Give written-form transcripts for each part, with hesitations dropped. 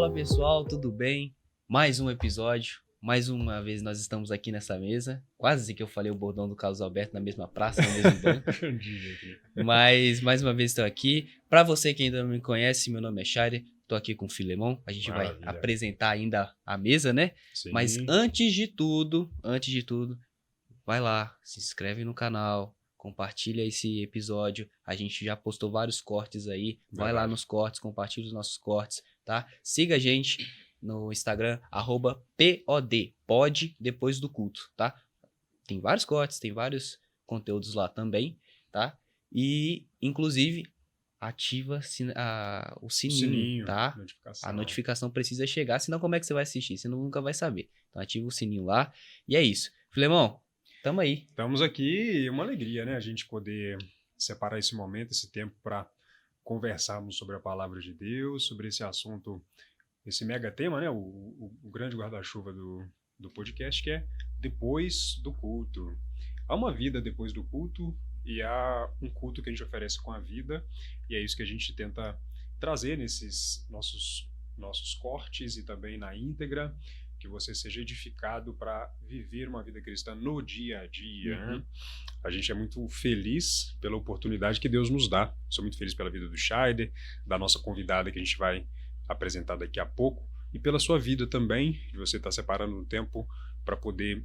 Fala pessoal, tudo bem? Mais um episódio, mais uma vez nós estamos aqui nessa mesa. Quase que eu falei o bordão do Carlos Alberto na mesma praça, no mesmo banco. Mas mais uma vez estou aqui. Para você que ainda não me conhece, meu nome é Shire, estou aqui com o Filemon. A gente vai apresentar ainda a mesa, né? Sim. Mas antes de tudo, vai lá, se inscreve no canal. Compartilha esse episódio. A gente já postou vários cortes aí. Vai lá nos cortes, compartilha os nossos cortes, tá? Siga a gente no Instagram, @POD, pode depois do culto, tá? Tem vários cortes, tem vários conteúdos lá também, tá? E, inclusive, ativa o sininho, tá? A notificação precisa chegar, senão como é que você vai assistir? Você nunca vai saber. Então ativa o sininho lá. E é isso. Filemão, tamo aí. Estamos aqui, uma alegria, né? A gente poder separar esse momento, esse tempo para conversarmos sobre a palavra de Deus, sobre esse assunto, esse mega tema, né? O grande guarda-chuva do podcast, que é depois do culto. Há uma vida depois do culto e há um culto que a gente oferece com a vida, e é isso que a gente tenta trazer nesses nossos cortes e também na íntegra, que você seja edificado para viver uma vida cristã no dia a dia. Né? A gente é muito feliz pela oportunidade que Deus nos dá. Sou muito feliz pela vida do Scheider, da nossa convidada que a gente vai apresentar daqui a pouco, e pela sua vida também, de você estar separando um tempo para poder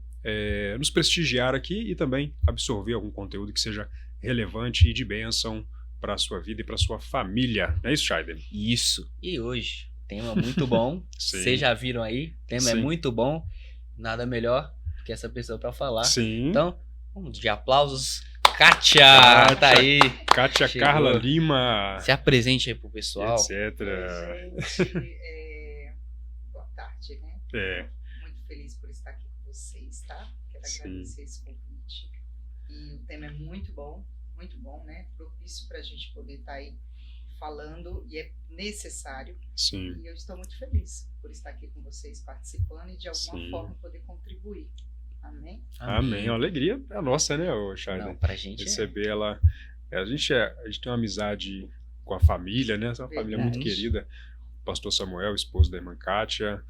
nos prestigiar aqui e também absorver algum conteúdo que seja relevante e de bênção para a sua vida e para a sua família. Não é isso, Scheider? Isso. E hoje, tema muito bom. Vocês já viram aí, o tema é muito bom. Nada melhor que essa pessoa para falar. Sim. Então, vamos de aplausos. Kátia, tá aí. Kátia Carla Lima. Se apresente aí pro pessoal. Etc. Gente, boa tarde, né? Muito feliz por estar aqui com vocês, tá? Quero agradecer esse convite. E o tema é muito bom, né? Propício pra gente poder estar aí falando, e é necessário. Sim. E eu estou muito feliz por estar aqui com vocês, participando e de alguma forma poder contribuir. Amém? Amém. Uma alegria é a nossa, né, Scheider? Não, pra gente receber ela. A gente tem uma amizade com a família, né? Essa família é muito querida. O pastor Samuel, esposo da irmã Kátia,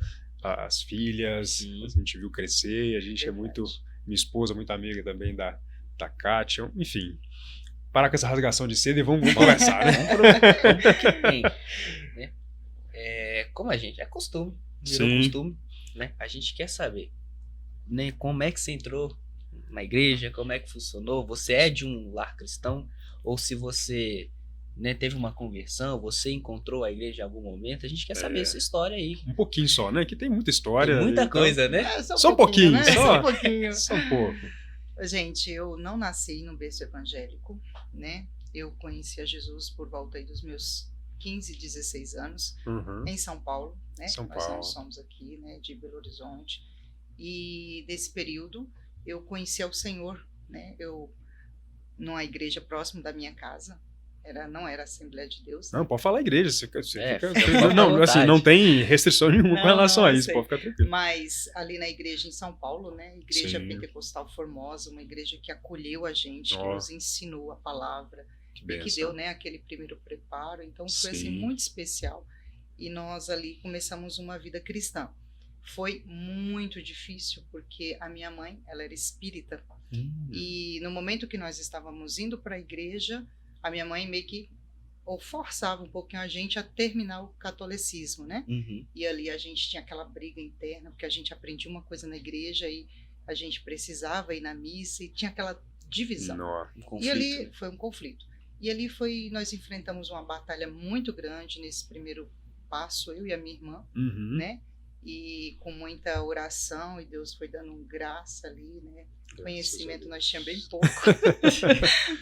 as filhas, a gente viu crescer, a gente é muito. Minha esposa, muito amiga também da Kátia, enfim. Parar com essa rasgação de seda e vamos conversar, né? Como a gente, é costume, virou costume, né? A gente quer saber, né, como é que você entrou na igreja, como é que funcionou, você é de um lar cristão, ou se você, né, teve uma conversão, você encontrou a igreja em algum momento, a gente quer saber essa história aí. Um pouquinho só, né? Que tem muita história. Tem muita coisa, né? Só um pouquinho, né? Só um pouquinho. Só um pouco. Gente, eu não nasci no berço evangélico, né? Eu conheci a Jesus por volta aí dos meus 15, 16 anos, em São Paulo, né? Nós não somos aqui, né, de Belo Horizonte. E desse período eu conheci ao Senhor, né? Eu numa igreja próximo da minha casa. Não era Assembleia de Deus. Não, pode falar igreja. Você fica não, assim, não tem restrição nenhuma com relação a isso, pode ficar tranquilo. Mas ali na igreja em São Paulo, né? Igreja Pentecostal Formosa, uma igreja que acolheu a gente, que nos ensinou a palavra, que deu, né, aquele primeiro preparo. Então foi assim, muito especial. E nós ali começamos uma vida cristã. Foi muito difícil, porque a minha mãe, ela era espírita. E no momento que nós estávamos indo para a igreja, a minha mãe meio que forçava um pouquinho a gente a terminar o catolicismo, né? E ali a gente tinha aquela briga interna, porque a gente aprendia uma coisa na igreja e a gente precisava ir na missa e tinha aquela divisão. E ali foi um conflito. E ali nós enfrentamos uma batalha muito grande nesse primeiro passo, eu e a minha irmã, né? E com muita oração, e Deus foi dando graça ali, né? Conhecimento nós tínhamos bem pouco.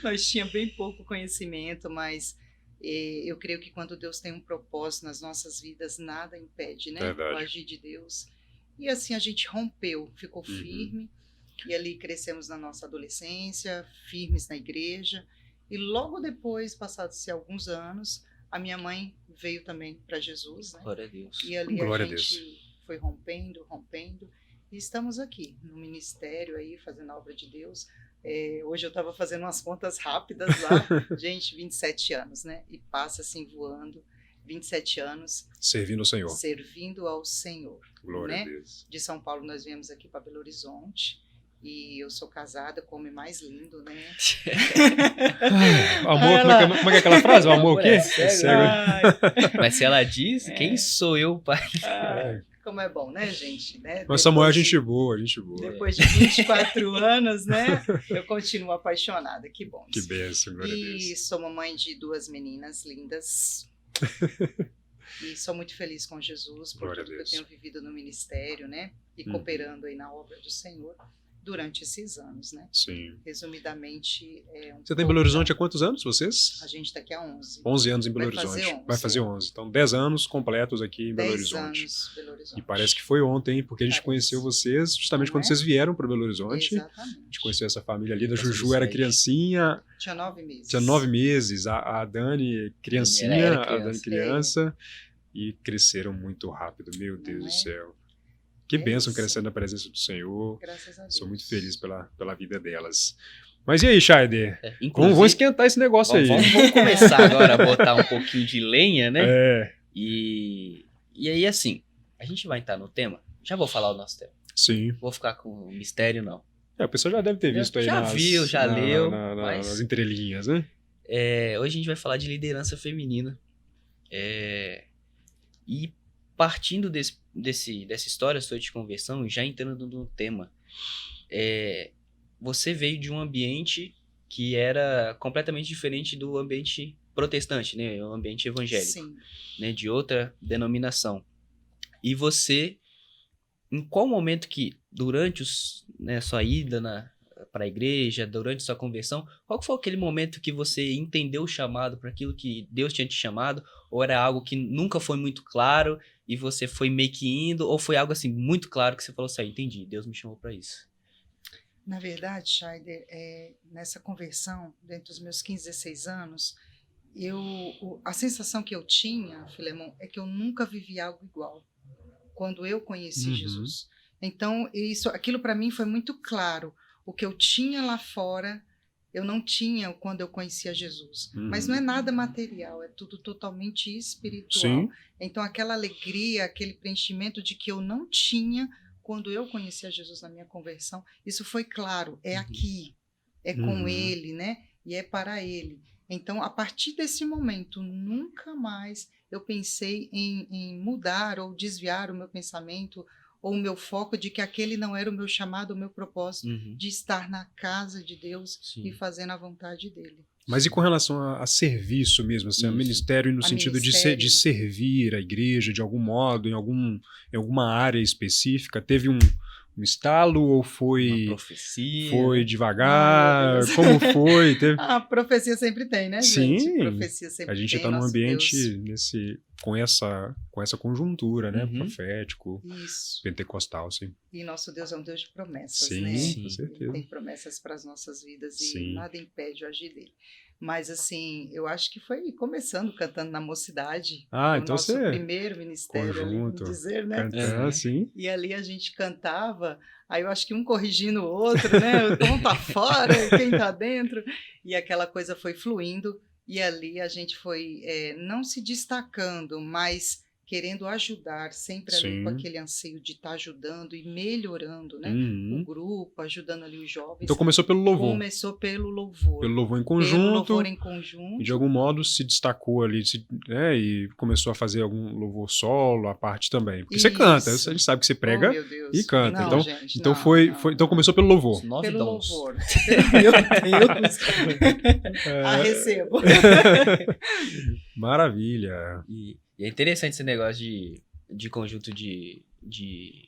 Nós tínhamos bem pouco conhecimento, mas eu creio que quando Deus tem um propósito nas nossas vidas, nada impede, né? O agir de Deus. E assim a gente rompeu, ficou firme, e ali crescemos na nossa adolescência, firmes na igreja. E logo depois, passados-se alguns anos, a minha mãe veio também para Jesus, né? Glória a Deus. E ali a gente foi rompendo, e estamos aqui no ministério aí, fazendo a obra de Deus. Hoje eu estava fazendo umas contas rápidas lá, gente, 27 anos, né? E passa assim voando. 27 anos. Servindo ao Senhor. Servindo ao Senhor. Glória a Deus. De São Paulo nós viemos aqui para Belo Horizonte. E eu sou casada com o homem mais lindo, né? Amor, como é que é aquela frase? O amor o quê? Mas se ela diz, quem sou eu, pai? Como é bom, né, gente? Né? Mas Samuel é gente boa, gente boa. Depois de 24 anos, né? Eu continuo apaixonada. Que bom. Que bênção, glória a Deus. E sou mamãe de 2 meninas lindas. E sou muito feliz com Jesus por tudo que eu tenho vivido no ministério, né? E cooperando aí na obra do Senhor durante esses anos, né? Sim. Resumidamente, Você está em Belo Horizonte há quantos anos, vocês? A gente está aqui há 11. 11 anos em Belo Horizonte. Vai fazer 11. Então, 10 anos completos aqui em Belo Horizonte. 10 anos Belo Horizonte. E parece que foi ontem, porque a gente conheceu vocês justamente quando vocês vieram para Belo Horizonte. Exatamente. A gente conheceu essa família ali. A Juju era criancinha. Tinha 9 meses. Tinha 9 meses. A Dani, criancinha. A Dani, criança. E cresceram muito rápido. Meu Deus do céu. Que bênção crescendo na presença do Senhor. Graças a Deus. Sou muito feliz pela vida delas. Mas e aí, Scheider? Vamos esquentar esse negócio aí. Vamos começar agora a botar um pouquinho de lenha, né? É. E aí, assim, a gente vai entrar no tema. Já vou falar o nosso tema. Sim. Vou ficar com mistério, não. O pessoal já deve ter visto aí. Já viu, já leu. Nas entrelinhas, né? Hoje a gente vai falar de liderança feminina. E partindo dessa história sua de conversão, já entrando no tema, você veio de um ambiente que era completamente diferente do ambiente protestante, né? O ambiente evangélico. Sim. Né? De outra denominação. E você, em qual momento que, durante sua ida para a igreja, durante sua conversão, qual foi aquele momento que você entendeu o chamado para aquilo que Deus tinha te chamado? Ou era algo que nunca foi muito claro e você foi meio que indo? Ou foi algo assim muito claro que você falou assim, entendi, Deus me chamou para isso? Na verdade, Scheider, nessa conversão, dentro dos meus 15, 16 anos, a sensação que eu tinha, Filemon, é que eu nunca vivi algo igual quando eu conheci Jesus. Então, aquilo para mim foi muito claro. O que eu tinha lá fora, eu não tinha quando eu conhecia Jesus. Mas não é nada material, é tudo totalmente espiritual. Sim. Então, aquela alegria, aquele preenchimento de que eu não tinha quando eu conhecia Jesus na minha conversão, isso foi claro, é aqui, é com Ele, né? E é para Ele. Então, a partir desse momento, nunca mais eu pensei em mudar ou desviar o meu pensamento ou o meu foco de que aquele não era o meu chamado, o meu propósito de estar na casa de Deus e fazendo a vontade dele. Mas e com relação a serviço mesmo, assim, a ministério no sentido de servir a igreja de algum modo, em alguma área específica, teve um estalo ou foi uma profecia? Foi devagar? Como foi? A profecia sempre tem, né, gente? Sim. Profecia sempre a gente tem, está num ambiente Deus. com essa conjuntura, né? Profético, Isso. pentecostal, sim. E nosso Deus é um Deus de promessas, sim, né? Com certeza. Ele tem promessas para as nossas vidas e nada impede o agir dele. Mas, assim, eu acho que foi começando cantando na mocidade. Então nosso você... primeiro ministério, Conjunto, ali, dizer, né? Cantando, sim. E ali a gente cantava, aí eu acho que um corrigindo o outro, né? O tom tá fora, quem tá dentro. E aquela coisa foi fluindo. E ali a gente foi não se destacando, mas querendo ajudar, sempre ali com aquele anseio de estar ajudando e melhorando, né? O grupo, ajudando ali os jovens. Então começou pelo louvor. Começou pelo louvor. Pelo louvor em conjunto. Pelo louvor em conjunto. E de algum modo se destacou ali, e começou a fazer algum louvor solo, à parte também. Porque você canta, a gente sabe que você prega e canta. Não, então gente, então não. Então começou pelo louvor. Pelo louvor. Meu Deus. Recebo. Maravilha. E é interessante esse negócio de conjunto de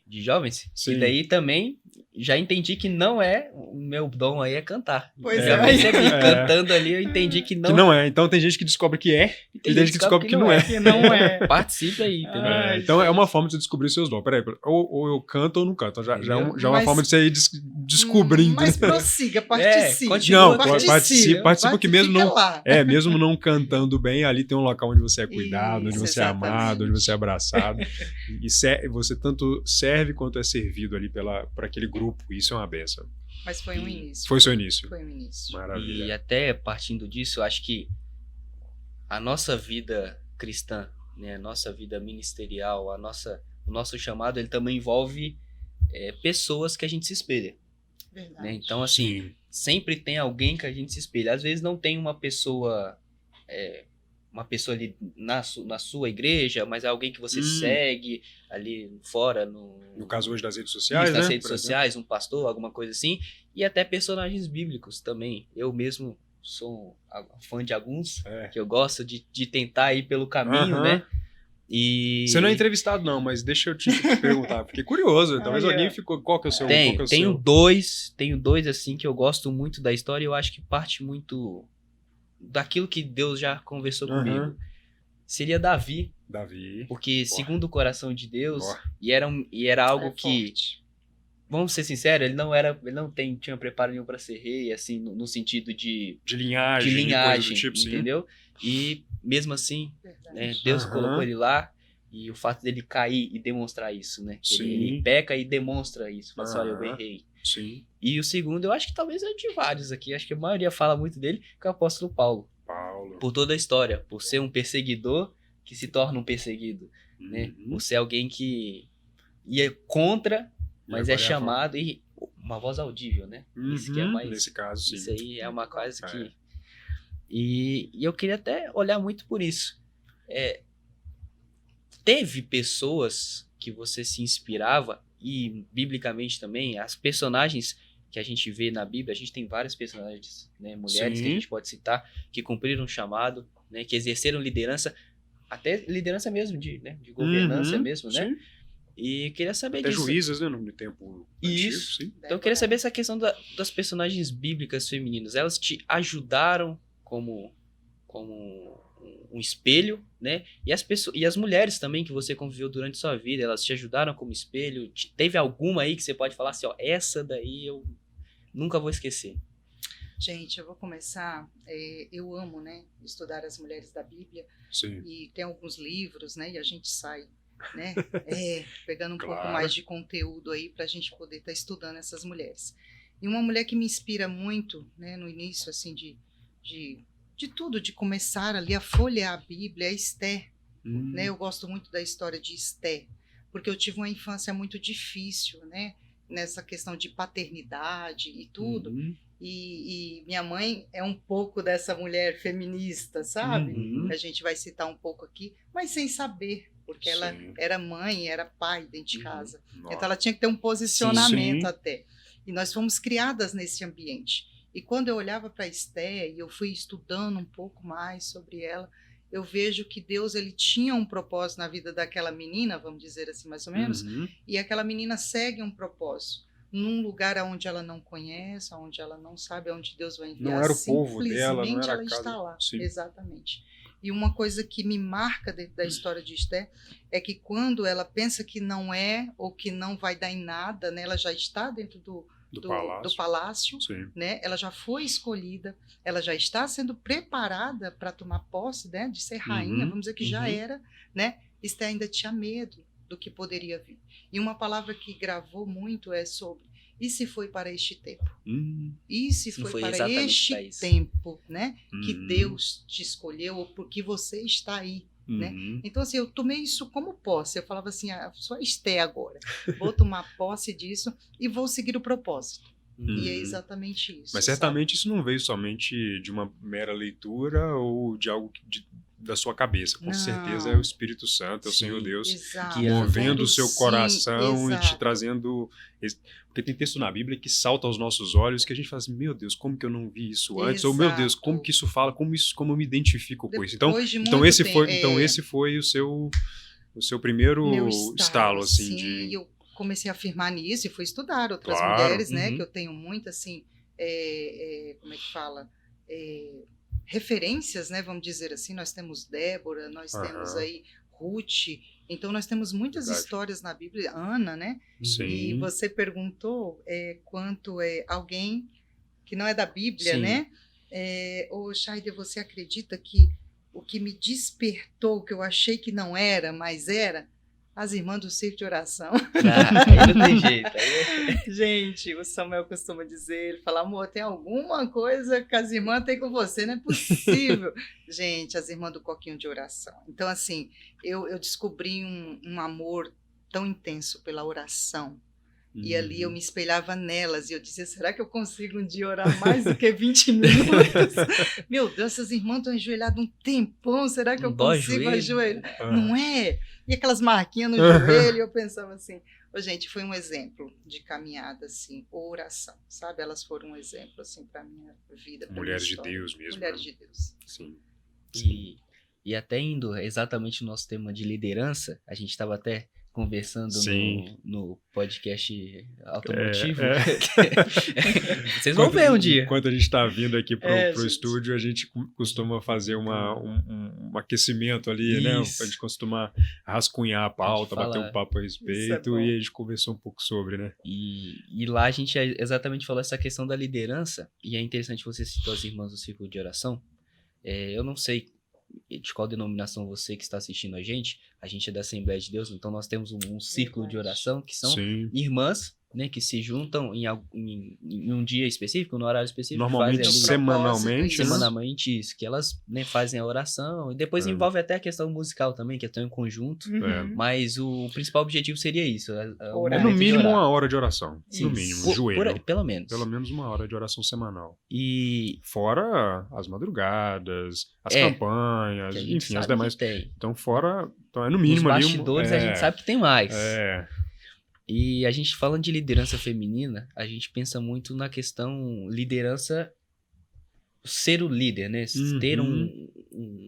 jovens. Sim. E daí também já entendi que não é o meu dom aí é cantar. Pois já percebi, cantando ali eu entendi que não, que não é. Então tem gente que descobre que é e tem gente que descobre que não é. Que não é. Participe aí, entendeu? Então é uma forma de você descobrir os seus dons. Peraí, ou eu canto ou não canto. Já é uma forma de você ir descobrindo. Mas prossiga, participe. Não, participa que mesmo não, lá. Mesmo não cantando bem, ali tem um local onde você é cuidado, onde você é amado, onde você é abraçado. E você tanto serve quanto é servido ali por aquele grupo. Isso é uma benção. Mas foi um início. Foi seu início. Foi um início. Maravilha. E até partindo disso, eu acho que a nossa vida cristã né, a nossa vida ministerial, o nosso chamado, ele também envolve pessoas que a gente se espelha. Verdade. Né? Então, assim, sempre tem alguém que a gente se espelha. Às vezes não tem uma pessoa ali na sua igreja, mas é alguém que você segue ali fora. No caso hoje das redes sociais, nas redes sociais, um pastor, alguma coisa assim. E até personagens bíblicos também. Eu mesmo sou fã de alguns, que eu gosto de tentar ir pelo caminho, né? E... Você não é entrevistado não, mas deixa eu te perguntar, fiquei curioso, talvez alguém ficou, qual que é o seu? Tenho dois assim que eu gosto muito da história e eu acho que parte muito daquilo que Deus já conversou comigo. Seria Davi, porque segundo o coração de Deus, e era algo que, vamos ser sinceros, ele não tinha preparo nenhum para ser rei, assim, no sentido de linhagem, coisa do tipo, entendeu? E mesmo assim, né, Deus colocou ele lá, e o fato dele cair e demonstrar isso, né? Ele peca e demonstra isso. Fala assim, olha, eu errei. Sim. E o segundo, eu acho que talvez é de vários aqui, acho que a maioria fala muito dele, que é o apóstolo Paulo. Por toda a história, por ser um perseguidor que se torna um perseguido, né? Por ser alguém que ia contra, mas é chamado, e uma voz audível, né? Isso que é mais... Nesse caso, sim. Isso aí é uma coisa que... E eu queria até olhar muito por isso. Teve pessoas que você se inspirava, e biblicamente também, as personagens que a gente vê na Bíblia, a gente tem vários personagens, né, mulheres que a gente pode citar, que cumpriram um chamado, né, que exerceram liderança, até liderança mesmo, de governança mesmo, né? E queria saber até disso. Até juízas, né, no tempo antigo, sim. Então eu queria saber essa questão das personagens bíblicas femininas. Elas te ajudaram como um espelho, né? E as mulheres também que você conviveu durante sua vida, elas te ajudaram como espelho? Teve alguma aí que você pode falar assim, ó, essa daí eu nunca vou esquecer? Gente, eu vou começar, eu amo, né, estudar as mulheres da Bíblia. Sim. E tem alguns livros, né, e a gente sai, né, pegando um pouco mais de conteúdo aí para a gente poder estar estudando essas mulheres. E uma mulher que me inspira muito, né, no início, assim, de tudo, de começar ali a folhear a Bíblia, é Esther. Né? Eu gosto muito da história de Esther, porque eu tive uma infância muito difícil, né? Nessa questão de paternidade e tudo. E minha mãe é um pouco dessa mulher feminista, sabe? A gente vai citar um pouco aqui, mas sem saber, porque ela era mãe, era pai dentro de casa. Então ela tinha que ter um posicionamento até. E nós fomos criadas nesse ambiente. E quando eu olhava para Esther e eu fui estudando um pouco mais sobre ela, eu vejo que Deus ele tinha um propósito na vida daquela menina, vamos dizer assim, mais ou menos, e aquela menina segue um propósito num lugar onde ela não conhece, onde ela não sabe onde Deus vai enviar. Não era o povo dela, não era ela está lá. Exatamente. E uma coisa que me marca dentro da história de Esther é que quando ela pensa que não é ou que não vai dar em nada, né, ela já está dentro do palácio, né? Ela já foi escolhida, ela já está sendo preparada para tomar posse, né? De ser rainha, vamos dizer que já era, né? Esther ainda tinha medo do que poderia vir. E uma palavra que gravou muito é sobre, e se foi para este tempo? E se foi para este tempo, né? Que Deus te escolheu, ou porque você está aí. Né? Então, assim, eu tomei isso como posse. Eu falava assim, sou a Esther agora. Vou tomar posse disso e vou seguir o propósito. E é exatamente isso. Mas certamente isso não veio somente de uma mera leitura ou de algo da sua cabeça. Com certeza é o Espírito Santo, é o Senhor Deus movendo o seu coração e te trazendo... Porque tem texto na Bíblia que salta aos nossos olhos que a gente fala assim, meu Deus, como que eu não vi isso antes? Ou, meu Deus, como que isso fala? Como eu me identifico com isso? Então esse foi o seu primeiro estalo, assim, e eu comecei a afirmar nisso e fui estudar outras mulheres, né? Que eu tenho muito, assim, como é que fala? Referências, né? Vamos dizer assim, nós temos Débora, nós temos aí Ruth, então nós temos muitas histórias na Bíblia, Ana, né? E você perguntou quanto alguém que não é da Bíblia, né? Shaide, você acredita que o que me despertou, que eu achei que não era, mas era, As irmãs do Círculo de Oração. Aí não tem jeito. Gente, o Samuel costuma dizer, ele fala, amor, tem alguma coisa que as irmãs têm com você, não é possível. Gente, as irmãs do Coquinho de Oração. Então, assim, eu descobri um amor tão intenso pela oração. E ali eu me espelhava nelas e eu dizia, será que eu consigo um dia orar mais do que 20 minutos? Meu Deus, essas irmãs estão ajoelhadas um tempão, será que eu consigo ajoelhar? Não é? E aquelas marquinhas no joelho, eu pensava assim, gente, foi um exemplo de caminhada, assim, oração, sabe? Elas foram um exemplo, assim, para a minha vida. Mulheres de Deus mesmo. Mulheres de Deus. Sim. E até indo exatamente no nosso tema de liderança, a gente estava até conversando no podcast automotivo. Vocês vão ver um dia. Enquanto a gente está vindo aqui pro estúdio, a gente costuma fazer um aquecimento ali, né? A gente costuma rascunhar a pauta, bater um papo a respeito, e a gente conversou um pouco sobre, né? E lá a gente exatamente falou essa questão da liderança, e é interessante você citar as irmãs do Círculo de Oração. Eu não sei de qual denominação você que está assistindo a gente é da Assembleia de Deus, então nós temos um círculo de oração que são irmãs, né, que se juntam em um dia específico, no horário específico. Normalmente semanalmente isso, que elas, né, fazem a oração e depois envolve até a questão musical também, que estão em conjunto, mas o principal objetivo seria isso. No mínimo uma hora de oração, sim, no mínimo, joelho. Pelo menos. Pelo menos uma hora de oração semanal. E fora as madrugadas, as campanhas, enfim, as demais. Então é no mínimo ali. Os bastidores a gente sabe que tem mais. É. E a gente falando de liderança feminina, a gente pensa muito na questão liderança, ser o líder, né? Ter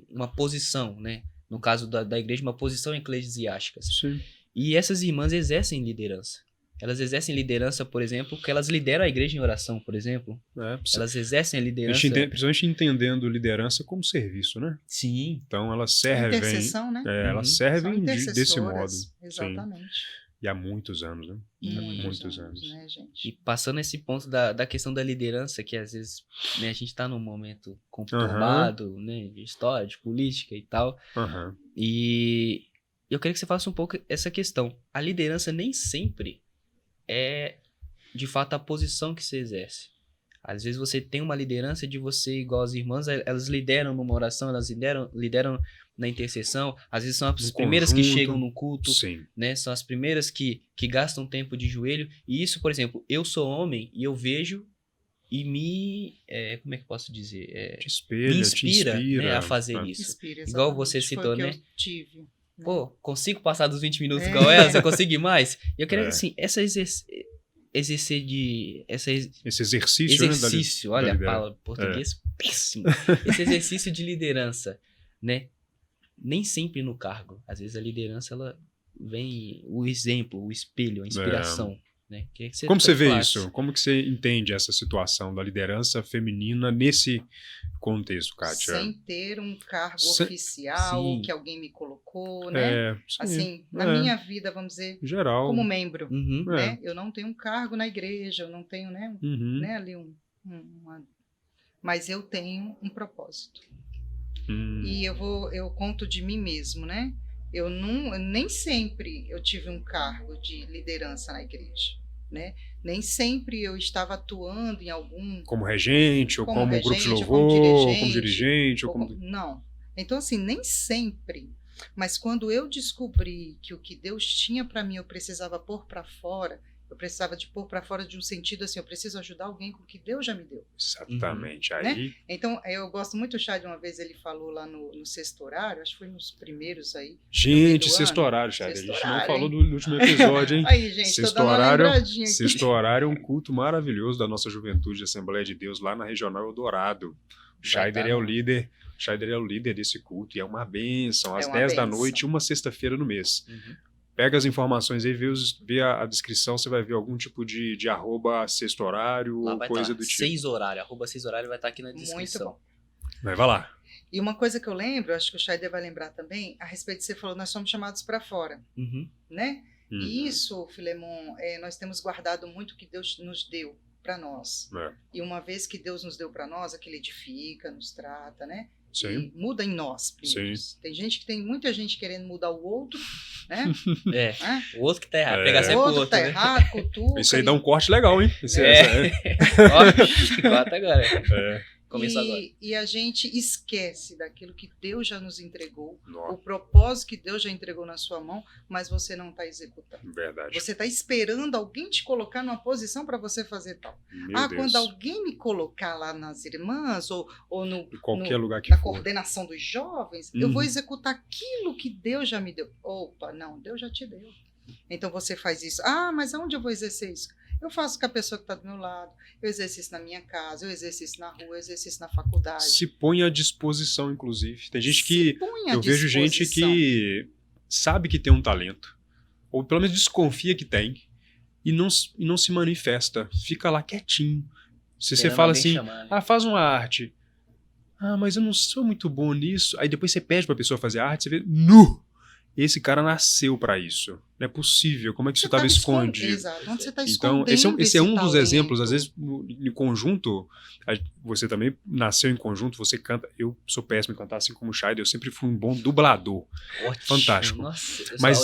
uma posição, né? No caso da igreja, uma posição eclesiástica. Sim. E essas irmãs exercem liderança. Elas exercem liderança, por exemplo, porque elas lideram a igreja em oração, por exemplo. Elas exercem a liderança... Principalmente entendendo liderança como serviço, né? Sim. Então elas servem... Intercessão, né? Elas servem desse modo. Exatamente. Sim. E há muitos anos, né? Muitos anos. Né, gente? E passando esse ponto da questão da liderança, que às vezes, né, a gente está num momento conturbado, né, de história, de política e tal. E eu queria que você falasse um pouco essa questão. A liderança nem sempre é, de fato, a posição que você exerce. Às vezes você tem uma liderança de você, igual as irmãs, elas lideram numa oração, elas lideram na intercessão, às vezes são as primeiras que chegam no culto, né? São as primeiras que gastam tempo de joelho, e isso, por exemplo, eu sou homem e eu vejo e como é que eu posso dizer? Me inspira, né, a fazer isso. Inspira, igual você citou, né? Eu tive, né? Pô, consigo passar dos 20 minutos igual elas? Eu consigo ir mais? E eu quero, assim, esse exercício, olha, a palavra português péssimo. Esse exercício de liderança, né? Nem sempre no cargo. Às vezes a liderança, ela vem o exemplo, o espelho, a inspiração. Né? Como você vê isso? Como que você entende essa situação da liderança feminina nesse contexto, Kátia? Sem ter um cargo oficial que alguém me colocou, né? Assim, na minha vida, vamos dizer, geral, como membro, né? Eu não tenho um cargo na igreja, eu não tenho, né, né, ali mas eu tenho um propósito. E eu conto de mim mesmo, né? Eu nem sempre eu tive um cargo de liderança na igreja, né? Nem sempre eu estava atuando em algum... Como regente, ou como grupo de louvor, como dirigente. Não. Então, assim, nem sempre. Mas quando eu descobri que o que Deus tinha para mim eu precisava pôr para fora, eu precisava de pôr para fora de um sentido assim, eu preciso ajudar alguém com o que Deus já me deu. Exatamente. Aí... Né? Então, eu gosto muito, o Chad, uma vez ele falou lá no sexto horário, acho que foi nos primeiros aí. Gente, sexto horário, Chad, a gente não falou do último episódio, hein? Aí, gente, sexto horário é um culto maravilhoso da nossa juventude de Assembleia de Deus lá na Regional Eldorado. O Scheider é o líder. Scheider é o líder desse culto e é uma bênção. Às 10 da noite, uma sexta-feira no mês. Pega as informações aí, vê a descrição, você vai ver algum tipo de @ sexto horário ou coisa do tipo. 6 horário, @ 6 horário vai estar aqui na descrição. Muito bom. Vai lá. E uma coisa que eu lembro, acho que o Scheider vai lembrar também, a respeito de você falou, nós somos chamados para fora, né? E isso, Filemon, nós temos guardado muito o que Deus nos deu para nós. E uma vez que Deus nos deu para nós, aquele edifica, nos trata, né? Sim. E muda em nós primeiro. Tem muita gente querendo mudar o outro, né? O outro que tá errado. Pegar sempre o outro tá errado, cultura. Isso aí dá um corte legal, hein? Corta agora. Começou agora. E a gente esquece daquilo que Deus já nos entregou, o propósito que Deus já entregou na sua mão, mas você não está executando. Verdade. Você está esperando alguém te colocar numa posição para você fazer tal. Meu Deus. Quando alguém me colocar lá nas irmãs ou no qualquer lugar que na for. Coordenação dos jovens, eu vou executar aquilo que Deus já me deu. Opa, não, Deus já te deu. Então você faz isso. Mas aonde eu vou exercer isso? Eu faço com a pessoa que está do meu lado, eu exercício na minha casa, eu exercício na rua, eu exercício na faculdade. Se põe à disposição, inclusive. Tem gente que... Eu vejo gente que sabe que tem um talento, ou pelo menos desconfia que tem, e não se manifesta. Fica lá quietinho. Se você fala assim, faz uma arte. Mas eu não sou muito bom nisso. Aí depois você pede pra pessoa fazer arte, você vê, esse cara nasceu para isso. Não é possível. Como é que isso estava escondido? Exato. Onde você está escondendo? Então, esse é um dos exemplos. Às vezes, em conjunto, você também nasceu em conjunto, você canta. Eu sou péssimo em cantar, assim como o Shaider. Eu sempre fui um bom dublador. Ótimo. Fantástico. Nossa, mas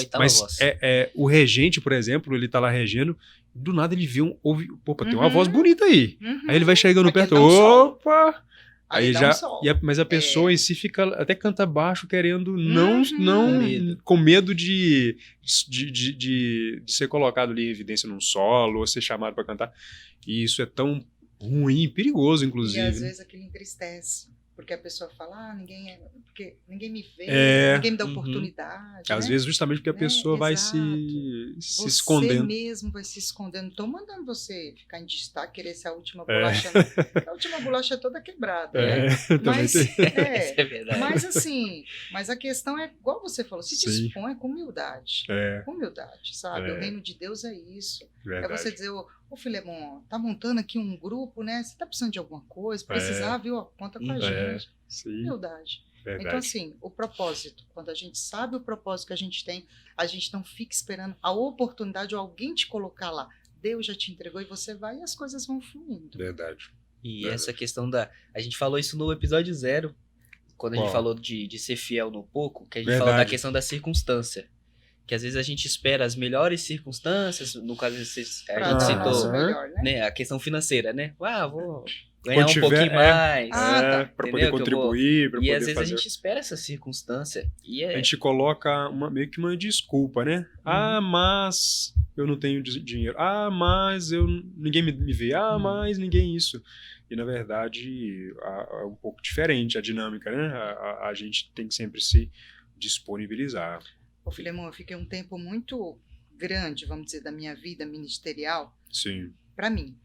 o regente, por exemplo, ele tá lá regendo, do nada ele vê tem uma voz bonita aí. Aí ele vai chegando perto. Opa! Aí mas a pessoa em si fica, até canta baixo, querendo com medo de ser colocado ali em evidência num solo, ou ser chamado para cantar. E isso é tão ruim, perigoso, inclusive. E às vezes aquilo entristece, porque a pessoa fala, porque ninguém me vê, ninguém me dá oportunidade. Às vezes justamente porque a pessoa vai se escondendo. Você mesmo vai se escondendo. Estão mandando você ficar em destaque, querer ser a última bolacha. A última bolacha é toda quebrada. Mas, é verdade. Mas assim, a questão é, igual você falou, se dispõe com humildade. Com humildade, sabe? O reino de Deus é isso. Verdade. É você dizer, ô Filemon, tá montando aqui um grupo, né? Você tá precisando de alguma coisa? Precisar, viu? Conta com a gente. Sim. Humildade. Verdade. Então, assim, o propósito. Quando a gente sabe o propósito que a gente tem, a gente não fica esperando a oportunidade ou alguém te colocar lá. Deus já te entregou e você vai e as coisas vão fluindo. Verdade. E essa questão a gente falou isso no episódio 0, quando a gente falou de ser fiel no pouco, que a gente falou da questão da circunstância. Que às vezes a gente espera as melhores circunstâncias, no caso a gente citou melhor, né, a questão financeira, né? Vou ganhar um pouquinho mais. Para poder contribuir, para poder fazer. E às vezes a gente espera essa circunstância. A gente coloca meio que uma desculpa, né? Mas eu não tenho dinheiro. Mas ninguém me vê. Mas ninguém isso. E na verdade é um pouco diferente a dinâmica, né? A gente tem que sempre se disponibilizar. Ô, Filemon, eu fiquei um tempo muito grande, vamos dizer, da minha vida ministerial. Sim. Para mim,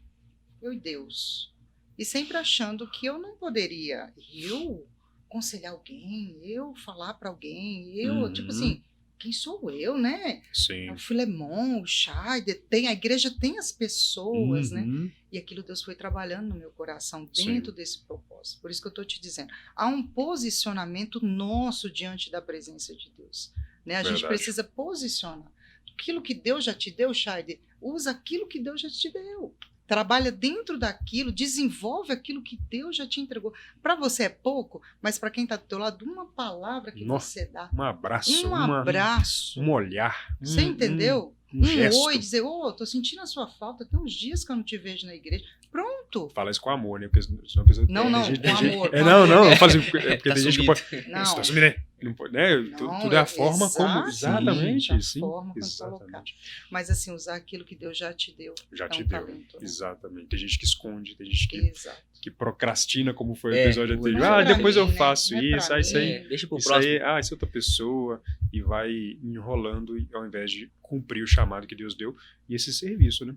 eu e Deus. E sempre achando que eu não poderia, eu aconselhar alguém, eu falar para alguém, tipo assim, quem sou eu, né? Sim. O Filemon, o Shaider, a igreja tem as pessoas, né? E aquilo Deus foi trabalhando no meu coração dentro desse propósito. Por isso que eu estou te dizendo, há um posicionamento nosso diante da presença de Deus. Né? A gente precisa posicionar. Aquilo que Deus já te deu, Shaider, usa aquilo que Deus já te deu. Trabalha dentro daquilo, desenvolve aquilo que Deus já te entregou. Para você é pouco, mas para quem está do teu lado, uma palavra que você dá. Um abraço. Um olhar. Você entendeu? Gesto. Oi, dizer, tô sentindo a sua falta, tem uns dias que eu não te vejo na igreja. Pronto. Fala isso com amor, né? Porque senão a pessoa... Não, com amor. Não fala assim, porque tem gente que pode... Não. Você tá sumindo, né? Não pode, né? Tudo é a forma como... Exatamente. Sim, a forma como colocar. Mas assim, usar aquilo que Deus já te deu. Já te deu. Talento, né? Exatamente. Tem gente que esconde, tem gente que procrastina, como foi o episódio anterior. Depois eu faço isso. Isso aí... Deixa pro próximo. Isso é outra pessoa. E vai enrolando ao invés de cumprir o chamado que Deus deu. E esse serviço, né?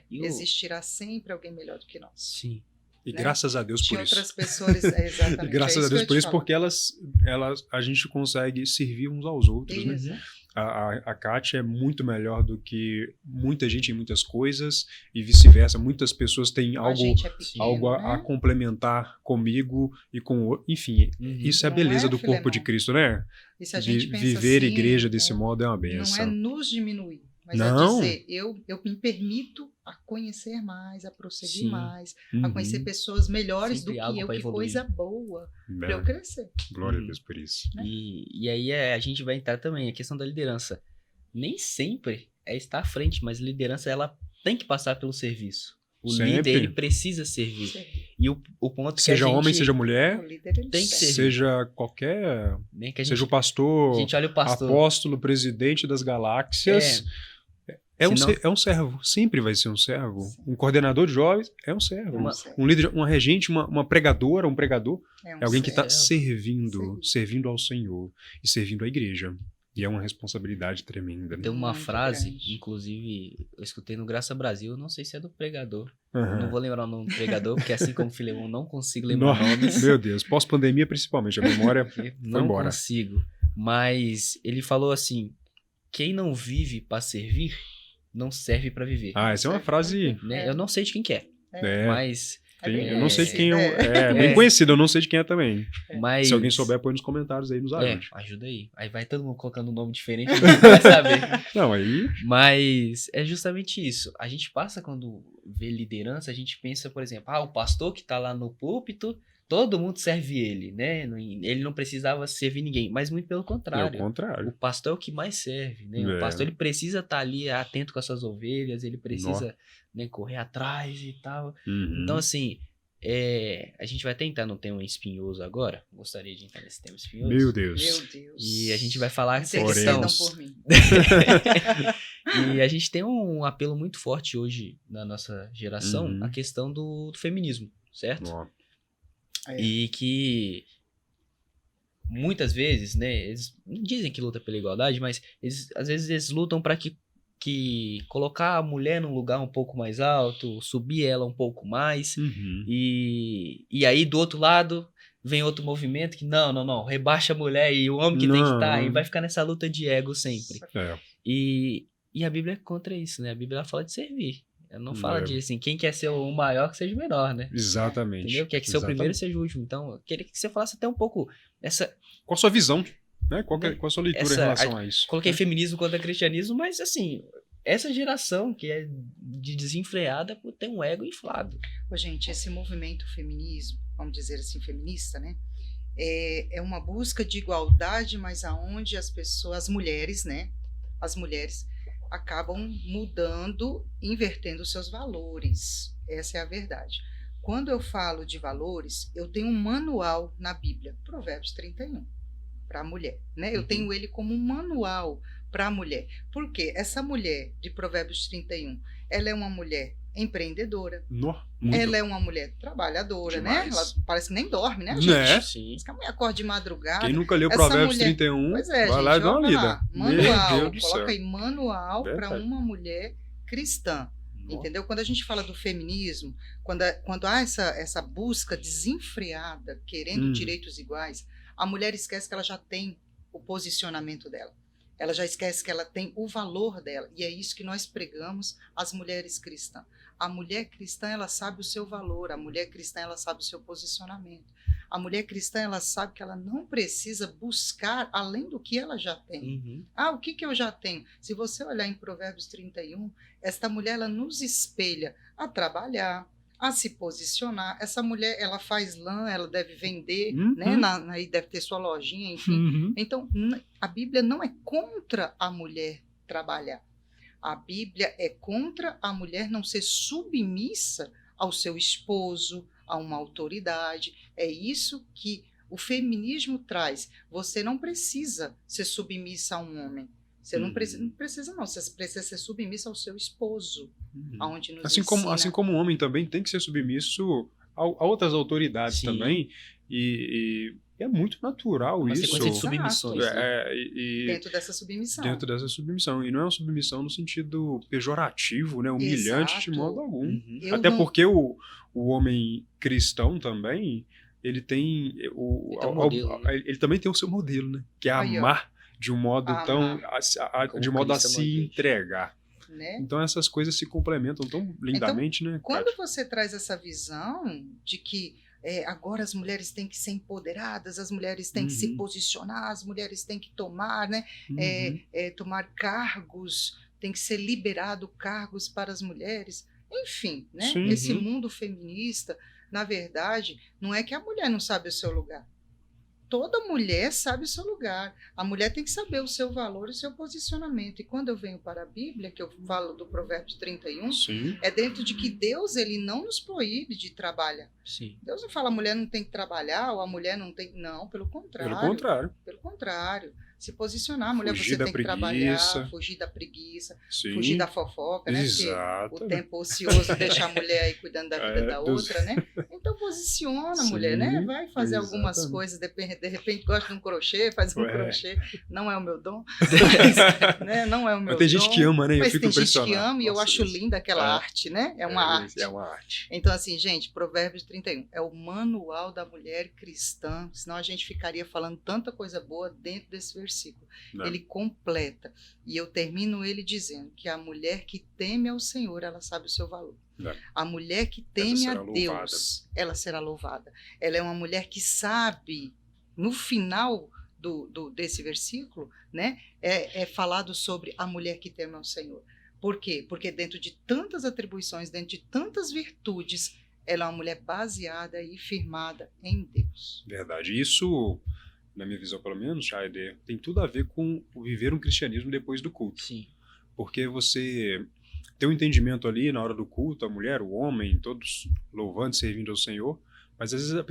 Existirá sempre alguém melhor do que nós. Sim. E graças a Deus por isso. Outras pessoas, exatamente. E graças a Deus por isso, porque a gente consegue servir uns aos outros, né? A Kátia é muito melhor do que muita gente em muitas coisas e vice-versa. Muitas pessoas têm algo a complementar comigo e com o... Enfim, isso é a beleza do corpo de Cristo, né? E se a gente viver assim, igreja desse modo é uma benção. Não é nos diminuir, mas é dizer, eu me permito a conhecer mais, a prosseguir Sim. mais, a conhecer pessoas melhores Sempre do algo que eu, pra que evoluir. coisa boa, para eu crescer. Glória a Deus por isso. Né? E aí a gente vai entrar também a questão da liderança. Nem sempre é estar à frente, mas liderança ela tem que passar pelo serviço. O Sempre. líder ele precisa servir. Sim. E o ponto que Seja a gente, homem, seja O mulher, líder, ele tem que serve. ser. seja qualquer... né, que a seja gente, o pastor, a gente olha o pastor. apóstolo, presidente das galáxias... É um, senão- é um servo, sempre vai ser um servo. Um coordenador de jovens é um servo. Uma- Um líder, uma regente, uma pregadora, um pregador, É um é alguém que está servo. servindo ao Senhor e servindo à igreja. E é uma responsabilidade tremenda. Né? Tem uma Muito frase, grande. inclusive, eu escutei no Graça Brasil, não sei se é do pregador. Aham. Não vou lembrar o nome do pregador, porque assim como o Filemão, não consigo lembrar nomes. Meu Deus, pós-pandemia principalmente, a memória Não embora. consigo. Mas ele falou assim: quem não vive para servir, não serve para viver. Ah, essa é uma frase... Né? Eu não sei de quem que é, É, mas... eu não sei de quem é. é bem É. conhecido, eu não sei de quem é também. mas Se alguém souber, põe nos comentários aí, nos ajude. ajuda aí. Aí vai todo mundo colocando um nome diferente, ninguém vai saber. Não, aí... Mas é justamente isso. A gente passa quando vê liderança, a gente pensa, por exemplo, o pastor que tá lá no púlpito, todo mundo serve ele, né? Ele não precisava servir ninguém, mas muito pelo É o contrário. contrário. O pastor é o que mais serve, né? É. O pastor ele precisa estar ali atento com as suas ovelhas, ele precisa, né, correr atrás e tal. Uhum. Então, assim, a gente vai tentar não ter um espinhoso agora. Gostaria de entrar nesse tema espinhoso. Meu Deus. Meu Deus. E a gente vai falar essa Intercedam questão. por mim. E a gente tem um apelo muito forte hoje na nossa geração, Uhum. a questão do feminismo, certo? Ó, É. E que muitas vezes, né, eles não dizem que luta pela igualdade, mas às vezes eles lutam para que colocar a mulher num lugar um pouco mais alto, subir ela um pouco mais, uhum. e aí do outro lado vem outro movimento que não, rebaixa a mulher e o homem que tem que estar, e vai ficar nessa luta de ego sempre. É. E a Bíblia é contra isso, né? A Bíblia ela fala de servir. Ela não fala É. de, assim, quem quer ser o maior que seja o menor, né? Exatamente. Entendeu? Quer que ser o Exatamente. primeiro seja o último. Então, eu queria que você falasse até um pouco essa... Qual a sua visão? Né? Qual Né? a sua leitura Essa- em relação a isso? Coloquei né? feminismo contra cristianismo, mas, assim, essa geração que é desenfreada por ter um ego inflado. Ô, gente, esse movimento feminismo, vamos dizer assim, feminista, né? É uma busca de igualdade, mas aonde as mulheres, né? As mulheres acabam mudando, invertendo seus valores. Essa é a verdade. Quando eu falo de valores, eu tenho um manual na Bíblia, Provérbios 31, para a mulher, né? Eu tenho ele como um manual para a mulher. Por quê? Essa mulher de Provérbios 31, ela é uma mulher empreendedora, Muito. ela é uma mulher trabalhadora, né? Demais. Ela parece que nem dorme, né, gente? Né? Sim. Diz que a mulher acorda de madrugada. Quem nunca leu Essa Provérbios mulher- 31, Pois é, vai gente, lá e dá uma olha lida. lá. Meu Manual, Deus do coloca céu. aí manual para Verdade. uma mulher cristã. Nossa. Entendeu? Quando a gente fala do feminismo, quando há essa busca desenfreada, querendo direitos iguais, a mulher esquece que ela já tem o posicionamento dela. Ela já esquece que ela tem o valor dela. E é isso que nós pregamos às mulheres cristãs. A mulher cristã, ela sabe o seu valor. A mulher cristã, ela sabe o seu posicionamento. A mulher cristã, ela sabe que ela não precisa buscar além do que ela já tem. Uhum. O que eu já tenho? Se você olhar em Provérbios 31, esta mulher, ela nos espelha a trabalhar, a se posicionar. Essa mulher, ela faz lã, ela deve vender, né? Aí deve ter sua lojinha, enfim. Uhum. Então, a Bíblia não é contra a mulher trabalhar. A Bíblia é contra a mulher não ser submissa ao seu esposo, a uma autoridade. É isso que o feminismo traz. Você não precisa ser submissa a um homem. Você não precisa, não. Você precisa ser submissa ao seu esposo. Aonde nos Assim como o homem também tem que ser submisso a outras autoridades Sim. também. E é muito natural Uma isso. sequência de submissões. né? dentro dessa submissão. Dentro dessa submissão. E não é uma submissão no sentido pejorativo, né? Humilhante de Exato. modo algum. Uhum. Eu Até não- porque o homem cristão também, ele tem Ele tem um modelo, né? ele também tem o seu modelo, né? Que é Aí, ó. amar de um modo tão Como de modo a Cristo se manteve. entregar. Né? Então essas coisas se complementam tão lindamente, né? Quando Kátia? você traz essa visão de que agora as mulheres têm que ser empoderadas, as mulheres têm que se Uhum. posicionar, as mulheres têm que tomar, né, Uhum. tomar cargos, tem que ser liberado cargos para as mulheres. enfim, né? Sim. Esse mundo feminista, na verdade, não é que a mulher não sabe o seu lugar. Toda mulher sabe o seu lugar. A mulher tem que saber o seu valor e o seu posicionamento. E quando eu venho para a Bíblia, que eu falo do Provérbios 31, Sim. é dentro de que Deus, ele não nos proíbe de trabalhar. Sim. Deus não fala a mulher não tem que trabalhar ou a mulher não tem... Não, pelo contrário. Pelo contrário. Pelo contrário. Se posicionar, a mulher, Fugir você da tem que preguiça. trabalhar, fugir da preguiça, Sim. fugir da fofoca, né? Exato. Porque o tempo ocioso deixa a mulher aí cuidando da vida da dos- outra, né? Então posiciona a Sim, mulher, né? Vai fazer algumas exatamente. coisas, de repente gosta de um crochê, faz um Ué. crochê. Não é o meu dom, mas, né? Não é o meu Mas tem gente dom, que ama, né? Eu mas fico tem gente impressionado. que ama e eu Nossa, acho Deus. linda aquela É. arte, né? É uma arte. É uma arte. Então, assim, gente, Provérbios 31 é o manual da mulher cristã, senão a gente ficaria falando tanta coisa boa dentro desse versículo. Não. Ele completa. E eu termino ele dizendo que a mulher que teme ao Senhor, ela sabe o seu valor. Não. A mulher que teme a será Deus, ela será louvada. Ela é uma mulher que sabe, no final desse versículo, né, é falado sobre a mulher que teme ao Senhor. Por quê? Porque dentro de tantas atribuições, dentro de tantas virtudes, ela é uma mulher baseada e firmada em Deus. Verdade. Isso, na minha visão pelo menos, Jaider, tem tudo a ver com o viver um cristianismo depois do culto. Sim. Porque você tem um entendimento ali na hora do culto, a mulher, o homem, todos louvando, servindo ao Senhor, mas às vezes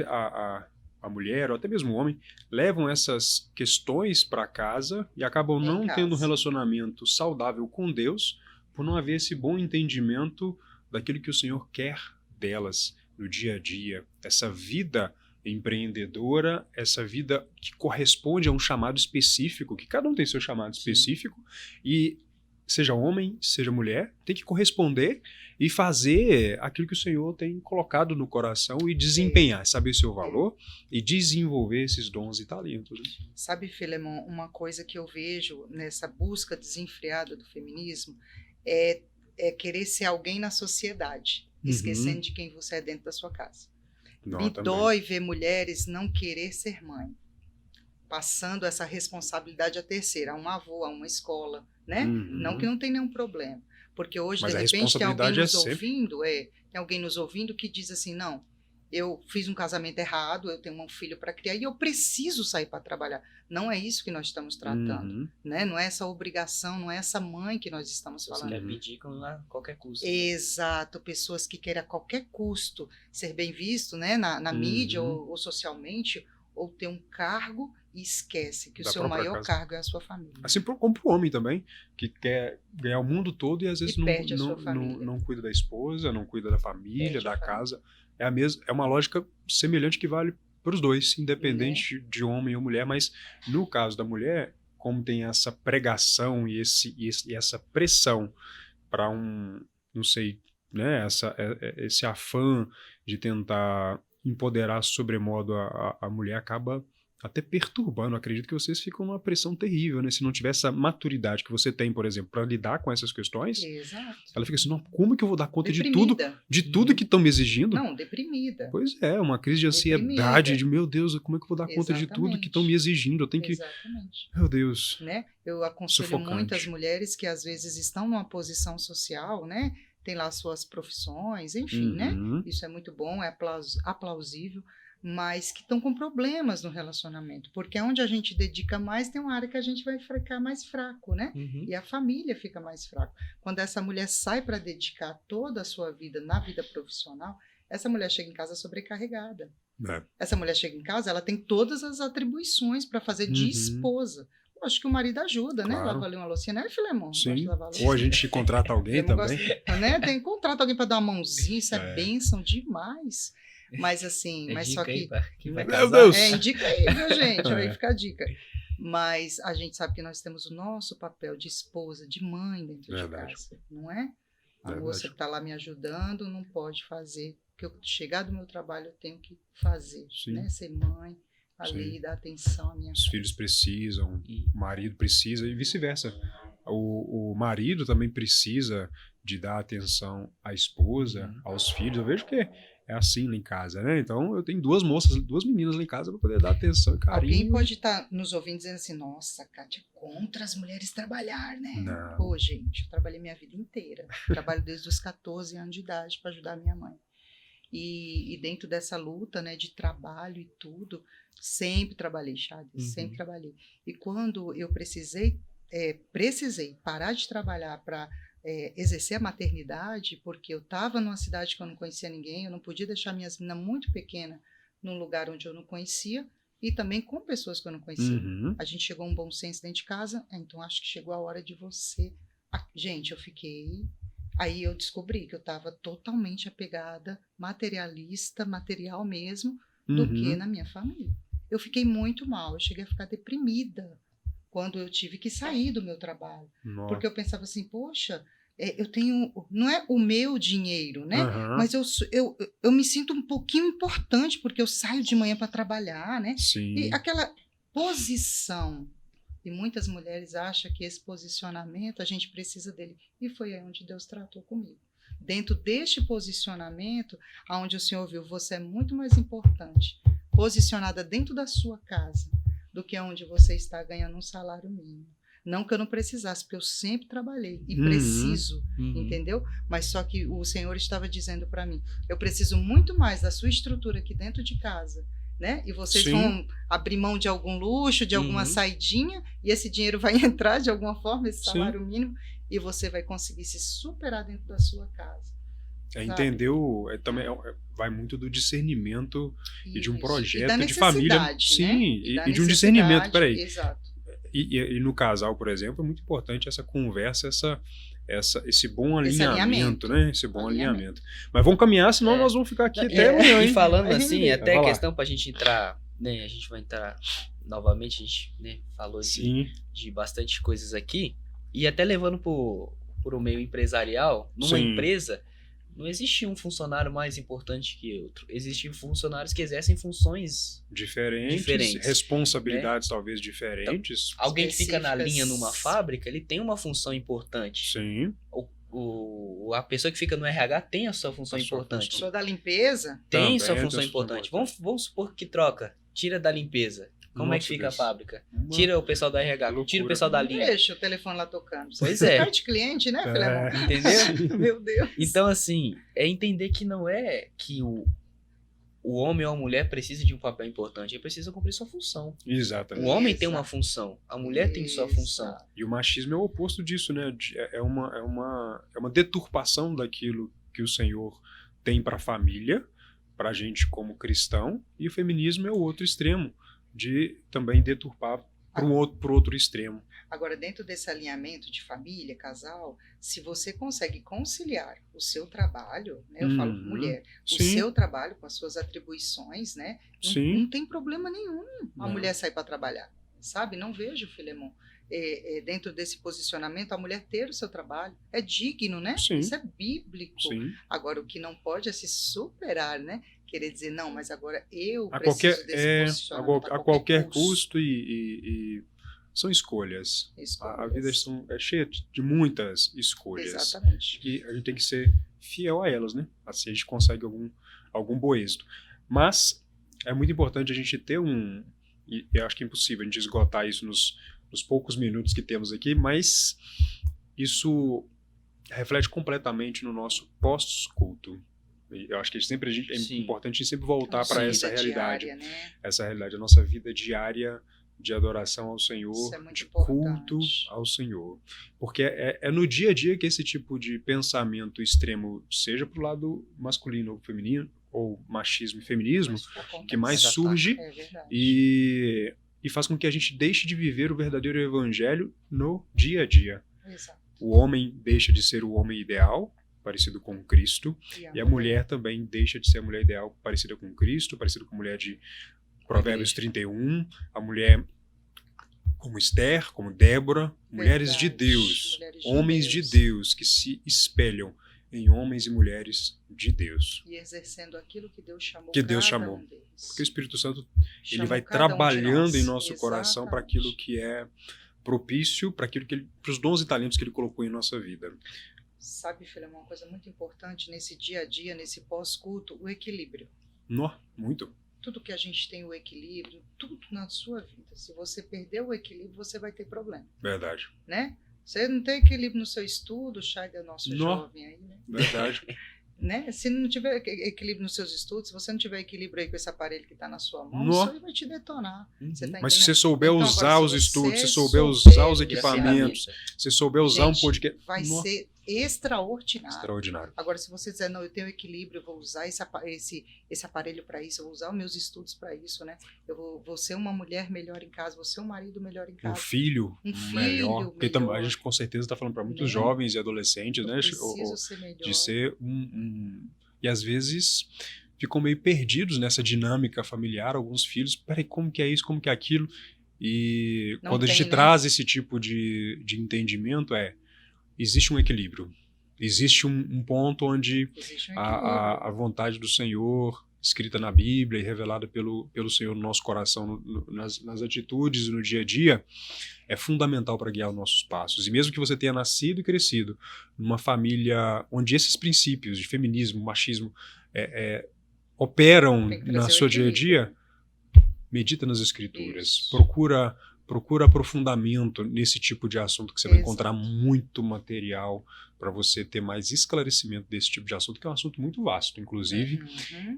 a mulher, ou até mesmo o homem, levam essas questões para casa e acabam Em não casa. tendo um relacionamento saudável com Deus, por não haver esse bom entendimento daquilo que o Senhor quer delas no dia a dia, essa vida empreendedora, essa vida que corresponde a um chamado específico, que cada um tem seu chamado específico, e seja homem, seja mulher, tem que corresponder e fazer aquilo que o Senhor tem colocado no coração e desempenhar, saber seu valor e desenvolver esses dons e talentos. Né? Sabe, Filemon, uma coisa que eu vejo nessa busca desenfreada do feminismo é querer ser alguém na sociedade, esquecendo de quem você é dentro da sua casa. Não, Me também. dói ver mulheres não querer ser mãe, passando essa responsabilidade à terceira, a um avô, a uma escola, né? Não que não tem nenhum problema, porque hoje, Mas de a repente, tem alguém responsabilidade é nos sempre- ouvindo, tem alguém nos ouvindo que diz assim, não, eu fiz um casamento errado, eu tenho um filho para criar e eu preciso sair para trabalhar. Não é isso que nós estamos tratando, né? Não é essa obrigação, não é essa mãe que nós estamos Você falando. quer pedir a qualquer custo. Exato, pessoas que querem a qualquer custo ser bem visto, né, na mídia ou socialmente, ou ter um cargo e esquece que o Da seu própria maior casa. cargo é a sua família. Assim como pro homem também, que quer ganhar o mundo todo e às vezes E perde a sua família. não cuida da esposa, não cuida da família, Perde a da família. casa. É uma lógica semelhante que vale para os dois, independente de homem ou mulher, mas no caso da mulher, como tem essa pregação e essa pressão para não sei, né, esse afã de tentar empoderar sobremodo a mulher acaba até perturbando. Acredito que vocês ficam numa pressão terrível, né? Se não tiver essa maturidade que você tem, por exemplo, para lidar com essas questões, Exato. ela fica assim, não, como que eu vou dar conta Deprimida. de tudo que estão me exigindo? Não, deprimida. Pois é, uma crise de ansiedade, Deprimida. de meu Deus, como é que eu vou dar conta de tudo que estão me exigindo? Eu tenho que... Exatamente. Meu Deus. Né? Eu aconselho Sufocante. muitas mulheres que às vezes estão numa posição social, né? Tem lá suas profissões, enfim, né? Isso é muito bom, é aplausível, mas que estão com problemas no relacionamento, porque onde a gente dedica mais, tem uma área que a gente vai ficar mais fraco, né? E a família fica mais fraca. Quando essa mulher sai para dedicar toda a sua vida na vida profissional, essa mulher chega em casa sobrecarregada. Essa mulher chega em casa, ela tem todas as atribuições para fazer de esposa. Eu acho que o marido ajuda, né? Claro. Lava ali uma loucinha, né, Filemon? Sim. Gosta de lavar a louça. Ou a gente contrata alguém Filemon também. gosta, né? Contrata alguém para dar uma mãozinha, isso é bênção demais. Mas assim, mas só que... que vai Meu casar. Deus! indica aí, viu, gente? Aí fica a dica. Mas a gente sabe que nós temos o nosso papel de esposa, de mãe dentro Verdade. de casa, não é? A Verdade. moça que está lá me ajudando não pode fazer. Porque eu chegar do meu trabalho eu tenho que fazer, Sim. né? Ser mãe ali, Sim. dar atenção à minha Os filhos precisam, o marido precisa e vice-versa. O marido também precisa de dar atenção à esposa, aos filhos. Eu vejo que é assim lá em casa, né? Então eu tenho duas meninas lá em casa para poder dar atenção e carinho. Alguém pode estar nos ouvindo dizendo assim, nossa, Kátia, contra as mulheres trabalhar, né? Não. Pô, gente, eu trabalhei minha vida inteira. Trabalho desde os 14 anos de idade para ajudar minha mãe. E dentro dessa luta, né, de trabalho e tudo, sempre trabalhei, Chaves, sempre trabalhei. E quando eu precisei parar de trabalhar para exercer a maternidade, porque eu estava numa cidade que eu não conhecia ninguém, eu não podia deixar minhas meninas muito pequenas num lugar onde eu não conhecia e também com pessoas que eu não conhecia. A gente chegou a um bom senso dentro de casa, então acho que chegou a hora de você... Gente, eu fiquei... Aí eu descobri que eu estava totalmente apegada, materialista, material mesmo, do que na minha família. Eu fiquei muito mal, eu cheguei a ficar deprimida quando eu tive que sair do meu trabalho. Nossa. Porque eu pensava assim, poxa, eu tenho... Não é o meu dinheiro, né? Mas eu me sinto um pouquinho importante, porque eu saio de manhã para trabalhar, né? Sim. E aquela posição... E muitas mulheres acham que esse posicionamento, a gente precisa dele. E foi aí onde Deus tratou comigo. Dentro deste posicionamento, onde o Senhor viu, você é muito mais importante, posicionada dentro da sua casa, do que onde você está ganhando um salário mínimo. Não que eu não precisasse, porque eu sempre trabalhei e preciso, entendeu? Mas só que o Senhor estava dizendo para mim, eu preciso muito mais da sua estrutura aqui dentro de casa, né? E vocês vão abrir mão de algum luxo, de alguma saidinha, e esse dinheiro vai entrar de alguma forma, esse salário mínimo, e você vai conseguir se superar dentro da sua casa. Entendeu? Também vai muito do discernimento e de um projeto e de família. Né? Sim, e de um discernimento, peraí. Exato. E no casal, por exemplo, é muito importante essa conversa, esse bom alinhamento, né? Esse bom alinhamento. Mas vamos caminhar, senão nós vamos ficar aqui até amanhã. E falando assim, até a questão pra gente entrar, né? A gente vai entrar novamente, a gente, né, falou de bastante coisas aqui, e até levando pro meio empresarial, numa empresa, não existe um funcionário mais importante que outro. Existem funcionários que exercem funções diferentes. Responsabilidades talvez diferentes. Então, alguém que fica na linha numa fábrica, ele tem uma função importante. Sim. A pessoa que fica no RH tem a sua função importante. A pessoa da limpeza tem sua função importante. Vamos supor que troca, tira da limpeza. Como é que fica a fábrica? Tira o pessoal da RH, tira o pessoal da linha. Deixa o telefone lá tocando. Pois é. De cliente, né, Filemon? Entendeu? Meu Deus. Então, assim, é entender que não é que o homem ou a mulher precisa de um papel importante, ele precisa cumprir sua função. Exatamente. O homem tem uma função, a mulher tem sua função. E o machismo é o oposto disso, né? É uma deturpação daquilo que o Senhor tem para a família, para a gente como cristão, e o feminismo é o outro extremo, de também deturpar para o outro extremo. Agora, dentro desse alinhamento de família, casal, se você consegue conciliar o seu trabalho, né, eu falo mulher, o seu trabalho com as suas atribuições, né, não tem problema nenhum a mulher sair para trabalhar, sabe? Não vejo, Filemon, dentro desse posicionamento, a mulher ter o seu trabalho é digno, né? Isso é bíblico. Agora, o que não pode é se superar, né? Querer dizer, não, mas agora eu preciso desse posicionamento a qualquer custo e são escolhas. A vida é cheia de muitas escolhas. Exatamente. E a gente tem que ser fiel a elas, né? Assim a gente consegue algum bom êxito. Mas é muito importante a gente ter e eu acho que é impossível a gente esgotar isso nos poucos minutos que temos aqui, mas isso reflete completamente no nosso pós-culto. Eu acho que é importante a gente sempre voltar para essa realidade. Diária, né? Essa realidade, a nossa vida diária de adoração ao Senhor, de culto ao Senhor. Porque é no dia a dia que esse tipo de pensamento extremo, seja para o lado masculino ou feminino, ou machismo e feminismo, que mais surge e faz com que a gente deixe de viver o verdadeiro evangelho no dia a dia. Exato. O homem deixa de ser o homem ideal, parecido com Cristo, e a mulher também deixa de ser a mulher ideal parecida com Cristo, parecida com a mulher de Provérbios 31, a mulher como Esther, como Débora, mulheres de Deus, homens de Deus que se espelham em homens e mulheres de Deus. E exercendo aquilo que Deus chamou. Um deles. Porque o Espírito Santo ele vai trabalhando em nosso coração para aquilo que é propício, para os dons e talentos que ele colocou em nossa vida. Sabe, filha, uma coisa muito importante nesse dia a dia, nesse pós-culto, o equilíbrio. Muito. Tudo que a gente tem o equilíbrio, tudo na sua vida. Se você perder o equilíbrio, você vai ter problema. Verdade. Né? Você não tem equilíbrio no seu estudo, Chay é nosso jovem aí, né? Verdade. Né? Se não tiver equilíbrio nos seus estudos, se você não tiver equilíbrio aí com esse aparelho que está na sua mão, isso aí vai te detonar. Você tá Mas se você souber então, usar agora, os estudos, se você souber usar os equipamentos, se souber usar um podcast... Vai ser extraordinário. Extraordinário. Agora, se você dizer, não, eu tenho equilíbrio, eu vou usar esse aparelho para isso, eu vou usar os meus estudos para isso, né? Eu vou ser uma mulher melhor em casa, vou ser um marido melhor em casa. Um filho melhor. Porque a gente com certeza está falando para muitos jovens e adolescentes, né? Preciso ser melhor. De ser E às vezes ficam meio perdidos nessa dinâmica familiar, alguns filhos, peraí, como que é isso, como que é aquilo? E Não quando a gente traz esse tipo de entendimento, existe um equilíbrio. Existe um ponto onde a vontade do Senhor, escrita na Bíblia e revelada pelo Senhor no nosso coração, nas atitudes e no dia a dia, é fundamental para guiar os nossos passos. E mesmo que você tenha nascido e crescido numa família onde esses princípios de feminismo, machismo operam na sua dia a dia, medita nas Escrituras. Isso. Procura aprofundamento nesse tipo de assunto, que você vai encontrar muito material para você ter mais esclarecimento desse tipo de assunto, que é um assunto muito vasto, inclusive,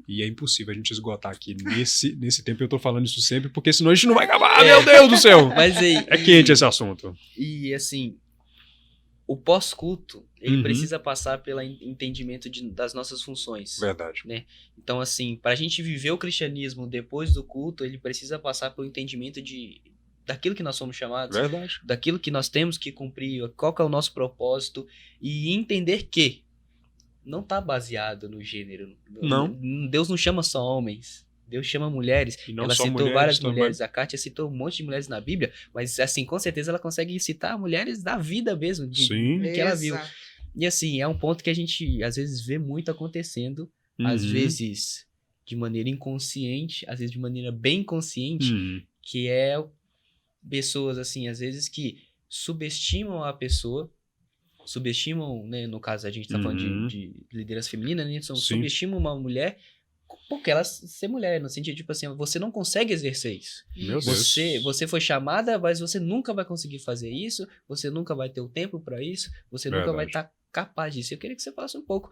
e é impossível a gente esgotar aqui nesse tempo. Eu tô falando isso sempre, porque senão a gente não vai acabar, meu Deus do céu! Mas é quente esse assunto. E assim, o pós-culto, ele precisa passar pelo entendimento das nossas funções. Verdade. Né? Então, assim, para a gente viver o cristianismo depois do culto, ele precisa passar pelo entendimento daquilo que nós somos chamados, Verdade. daquilo que nós temos que cumprir, qual que é o nosso propósito, e entender que não está baseado no gênero. Não. Deus não chama só homens, Deus chama mulheres. E não ela só citou mulheres, várias também. mulheres, a Kátia citou um monte de mulheres na Bíblia, mas assim, com certeza ela consegue citar mulheres da vida mesmo, Sim. que ela viu. E assim, é um ponto que a gente às vezes vê muito acontecendo, às vezes de maneira inconsciente, às vezes de maneira bem consciente, que é pessoas, assim, às vezes que subestimam a pessoa, subestimam, né, no caso a gente tá falando de liderança feminina, né, subestimam uma mulher porque ela ser mulher, no sentido, tipo assim, você não consegue exercer isso. Meu Deus. Você foi chamada, mas você nunca vai conseguir fazer isso, você nunca vai ter o tempo para isso, você nunca vai estar capaz disso. Eu queria que você falasse um pouco,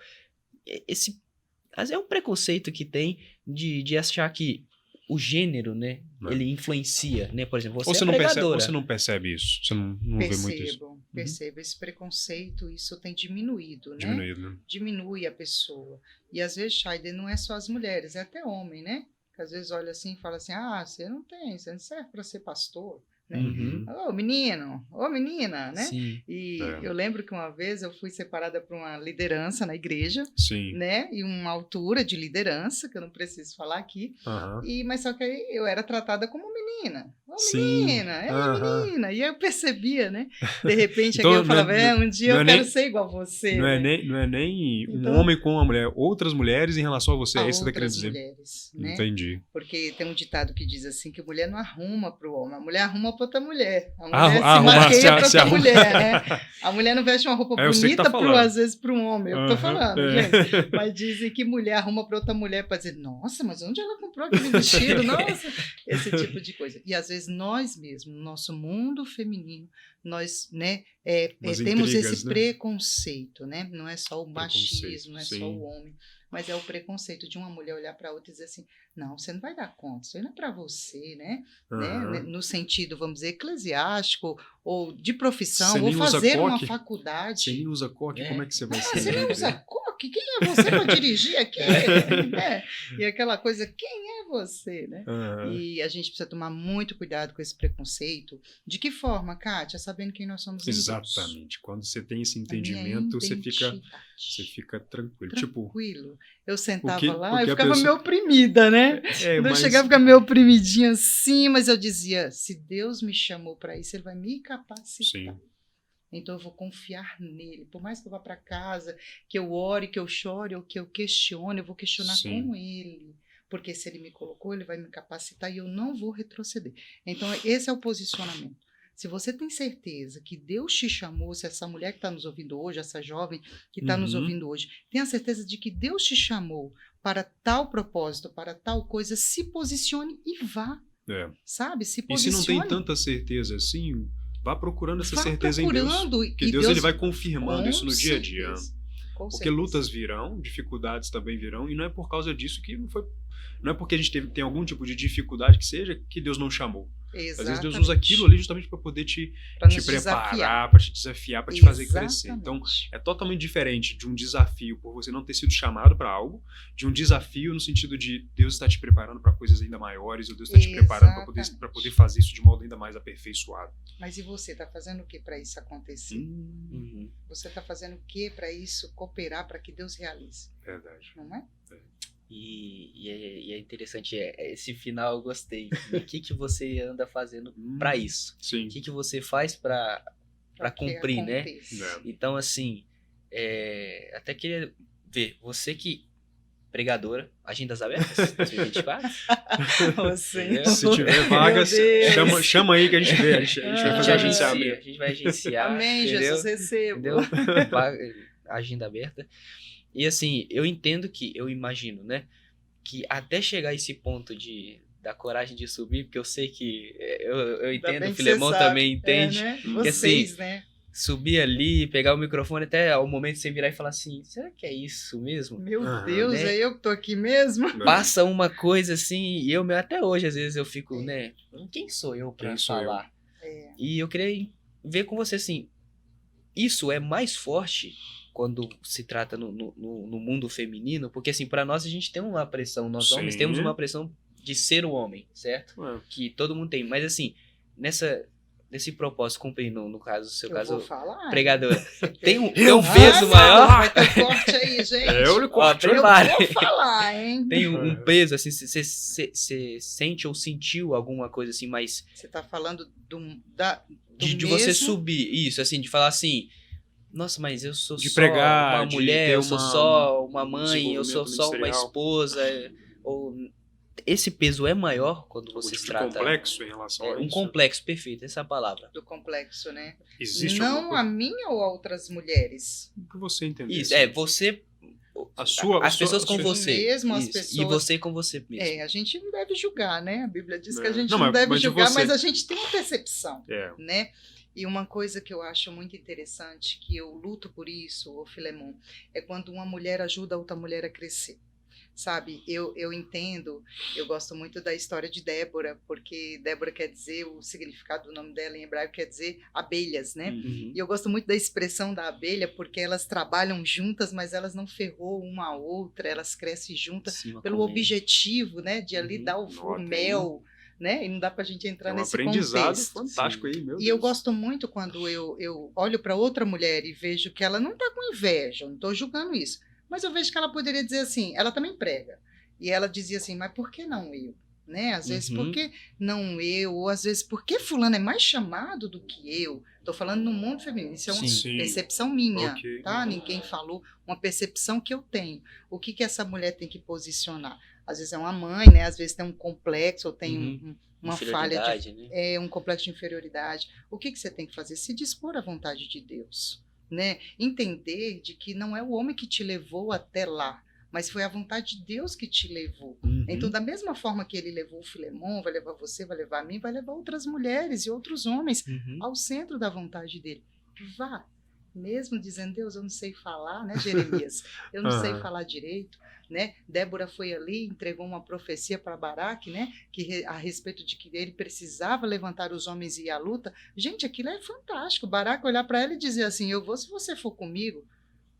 é um preconceito que tem de achar que o gênero, né, ele influencia, né? Por exemplo, você é pregadora. Você não percebe isso? Você não vê muito isso? Percebo. Esse preconceito, isso tem diminuído, né? Né? Diminui a pessoa. E às vezes, Shayden, não é só as mulheres, é até homem, né? Que às vezes olha assim e fala assim, você não serve para ser pastor. Né? Ô menino, ô menina, né? Sim. E eu lembro que uma vez eu fui separada por uma liderança na igreja, Sim. né? E uma altura de liderança, que eu não preciso falar aqui, mas só que aí eu era tratada como menina. Ô menina, menina. E aí eu percebia, né? De repente então, eu falava, um dia eu quero ser igual a você. Não é nem um homem com uma mulher, outras mulheres em relação a você, é isso que você quer dizer. Mulheres, né? Entendi. Porque tem um ditado que diz assim, que a mulher não arruma pro homem, a mulher arruma pra outra mulher. A mulher se maqueia pra outra mulher, né? A mulher não veste uma roupa bonita, às vezes, para um homem. Eu tô falando, gente. Mas dizem que mulher arruma pra outra mulher pra dizer, nossa, mas onde ela comprou aquele vestido? Nossa! Esse tipo de coisa. E às vezes nós mesmos, no nosso mundo feminino, nós, né, temos esse preconceito, né? Não é só o machismo, não é só o homem, mas é o preconceito de uma mulher olhar para outra e dizer assim, não, você não vai dar conta, isso não é para você, né? No sentido, vamos dizer, eclesiástico ou de profissão, ou fazer uma faculdade. Você nem usa coque, como é que você vai ser? Você não usa coque? Quem é você para dirigir aqui? E aquela coisa, quem é você, né? E a gente precisa tomar muito cuidado com esse preconceito. De que forma, Kátia? Sabendo quem nós somos. Exatamente. Quando você tem esse entendimento, você fica tranquilo. Tranquilo. Eu sentava lá, eu ficava meio oprimida, né? Eu chegava a ficar meio oprimidinha assim, mas eu dizia, se Deus me chamou para isso, Ele vai me capacitar. Sim. Então eu vou confiar nele. Por mais que eu vá para casa, que eu ore, que eu chore, ou que eu questione, eu vou questionar com ele. Porque se ele me colocou, ele vai me capacitar e eu não vou retroceder. Então esse é o posicionamento. Se você tem certeza que Deus te chamou, se essa mulher que está nos ouvindo hoje, essa jovem que está nos ouvindo hoje, tenha certeza de que Deus te chamou para tal propósito, para tal coisa, se posicione e vá. Sabe? Se posicione. E se não tem tanta certeza assim, vá procurando essa certeza em Deus. Porque Deus ele vai confirmando isso no dia a dia. Porque lutas virão, dificuldades também virão, e não é por causa disso que não é porque a gente tem algum tipo de dificuldade que seja que Deus não chamou. Exatamente. Às vezes Deus usa aquilo ali justamente para poder te preparar, para te desafiar, para te fazer crescer. Então, é totalmente diferente de um desafio por você não ter sido chamado para algo, de um desafio no sentido de Deus está te preparando para coisas ainda maiores, ou Deus está te preparando para poder fazer isso de modo ainda mais aperfeiçoado. Mas e você, está fazendo o que para isso acontecer? Você está fazendo o que para isso cooperar, para que Deus realize? Verdade. Não é? E é interessante, esse final eu gostei. O que você anda fazendo para isso? Sim. O que você faz para cumprir, né? Então, assim, até queria ver, você que pregadora, agendas abertas, 2024? Você. Se tiver vagas, chama aí que a gente vê. A gente vai fazer agenciamento. A gente vai agenciar. Amém, entendeu? Jesus, recebo. Entendeu? Agenda aberta. E assim, eu entendo eu imagino, né? Que até chegar a esse ponto da coragem de subir, porque eu sei que eu entendo, o Filemon também entende. Né? Que, Vocês, assim, né? Subir ali, pegar o microfone até o momento de você virar e falar assim, será que é isso mesmo? Meu Deus, é eu que tô aqui mesmo? Passa uma coisa assim, e até hoje às vezes eu fico, né? Quem sou eu pra falar? E eu queria ver com você assim, isso é mais forte quando se trata no mundo feminino, porque assim, pra nós a gente tem uma pressão, nós homens temos uma pressão de ser o homem, certo? Que todo mundo tem, mas assim, nesse propósito, cumprindo, no caso, seu caso, pregadora, tem um peso maior? Vai ter corte aí, gente. Eu vou falar, hein? Tem um peso, assim, você sente ou sentiu alguma coisa assim, mais... Você tá falando de você subir, isso, assim, de falar assim... Nossa, mas eu sou só pregar, uma mulher, eu sou só uma mãe, eu sou só uma esposa. Ou... Esse peso é maior quando você se trata... complexo em relação a isso? Um complexo, perfeito, essa é a palavra. Do complexo, né? Existe não a minha ou a outras mulheres? O que você entendeu? Isso, você... as pessoas com você. Mesmo as pessoas... E você com você mesmo. A gente não deve julgar, né? A Bíblia diz que a gente não deve julgar, mas a gente tem uma percepção, né? E uma coisa que eu acho muito interessante, que eu luto por isso, ô Filemon, é quando uma mulher ajuda a outra mulher a crescer. Sabe, eu entendo, eu gosto muito da história de Débora, porque Débora quer dizer, o significado do nome dela em hebraico quer dizer abelhas, né? E eu gosto muito da expressão da abelha, porque elas trabalham juntas, mas elas não ferrou uma a outra, elas crescem juntas pelo objetivo, né, de ali dar o mel, né? E não dá pra gente entrar nesse aprendizado contexto. Fantástico aí, meu Deus. E eu gosto muito quando eu olho para outra mulher e vejo que ela não tá com inveja, eu não tô julgando isso, mas eu vejo que ela poderia dizer assim, ela também prega, e ela dizia assim, mas por que não eu? Né? Às vezes, por que não eu? Ou às vezes, por que fulano é mais chamado do que eu? Estou falando no mundo feminino, isso é uma percepção minha, tá? Ninguém falou, uma percepção que eu tenho. O que essa mulher tem que posicionar? Às vezes é uma mãe, né? Às vezes tem um complexo, ou tem uma falha, né? Um complexo de inferioridade. O que você tem que fazer? Se dispor à vontade de Deus, né? Entender de que não é o homem que te levou até lá, mas foi a vontade de Deus que te levou. Então, da mesma forma que ele levou o Filemon, vai levar você, vai levar a mim, vai levar outras mulheres e outros homens ao centro da vontade dele. Vá. Mesmo dizendo, Deus, eu não sei falar, né, Jeremias? Eu não sei falar direito, né? Débora foi ali, entregou uma profecia para Baraque, né? A respeito de que ele precisava levantar os homens e ir à luta. Gente, aquilo é fantástico. Baraque olhar para ela e dizer assim, eu vou se você for comigo.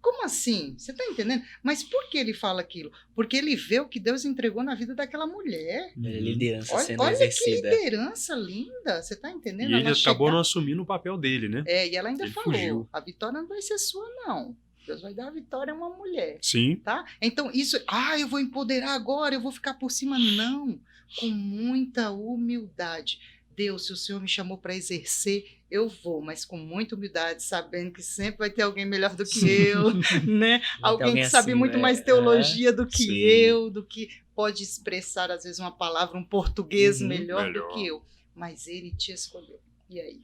Como assim? Você está entendendo? Mas por que ele fala aquilo? Porque ele vê o que Deus entregou na vida daquela mulher. Liderança sendo exercida. Olha que liderança linda. Você está entendendo? E ele acabou não assumindo o papel dele, né? E ela ainda falou, fugiu. A vitória não vai ser sua, não. Deus vai dar a vitória a uma mulher. Sim. Tá? Então, isso... eu vou empoderar agora, eu vou ficar por cima. Não. Com muita humildade. Deus, se o Senhor me chamou para exercer, eu vou, mas com muita humildade, sabendo que sempre vai ter alguém melhor do que eu, né? Alguém que sabe muito mais teologia do que eu, do que pode expressar, às vezes, uma palavra, um português melhor do que eu. Mas ele te escolheu. E aí?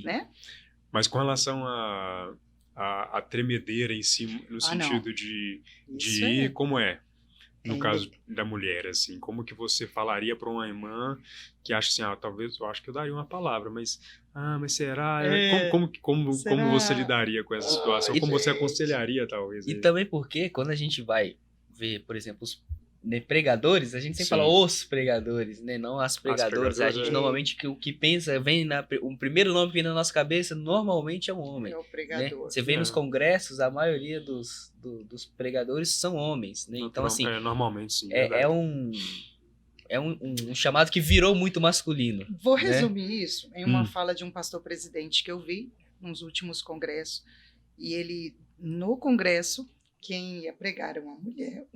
né? Mas com relação a tremedeira em si, no sentido de ir, como é? No caso da mulher, assim, como que você falaria para uma irmã que acha assim, talvez, eu acho que eu daria uma palavra, mas será? Como você lidaria com essa situação? Como você aconselharia, talvez? E também porque quando a gente vai ver, por exemplo, os pregadores, a gente sempre fala os pregadores, né? Não as pregadoras. A gente normalmente o que pensa, o primeiro nome que vem na nossa cabeça normalmente é um homem. É o pregador. Né? Você vê nos congressos, a maioria dos pregadores são homens, né? Então, assim... normalmente, sim. É um chamado que virou muito masculino. Vou resumir isso em uma fala de um pastor presidente que eu vi nos últimos congressos. E ele, no congresso, quem ia pregar era uma mulher.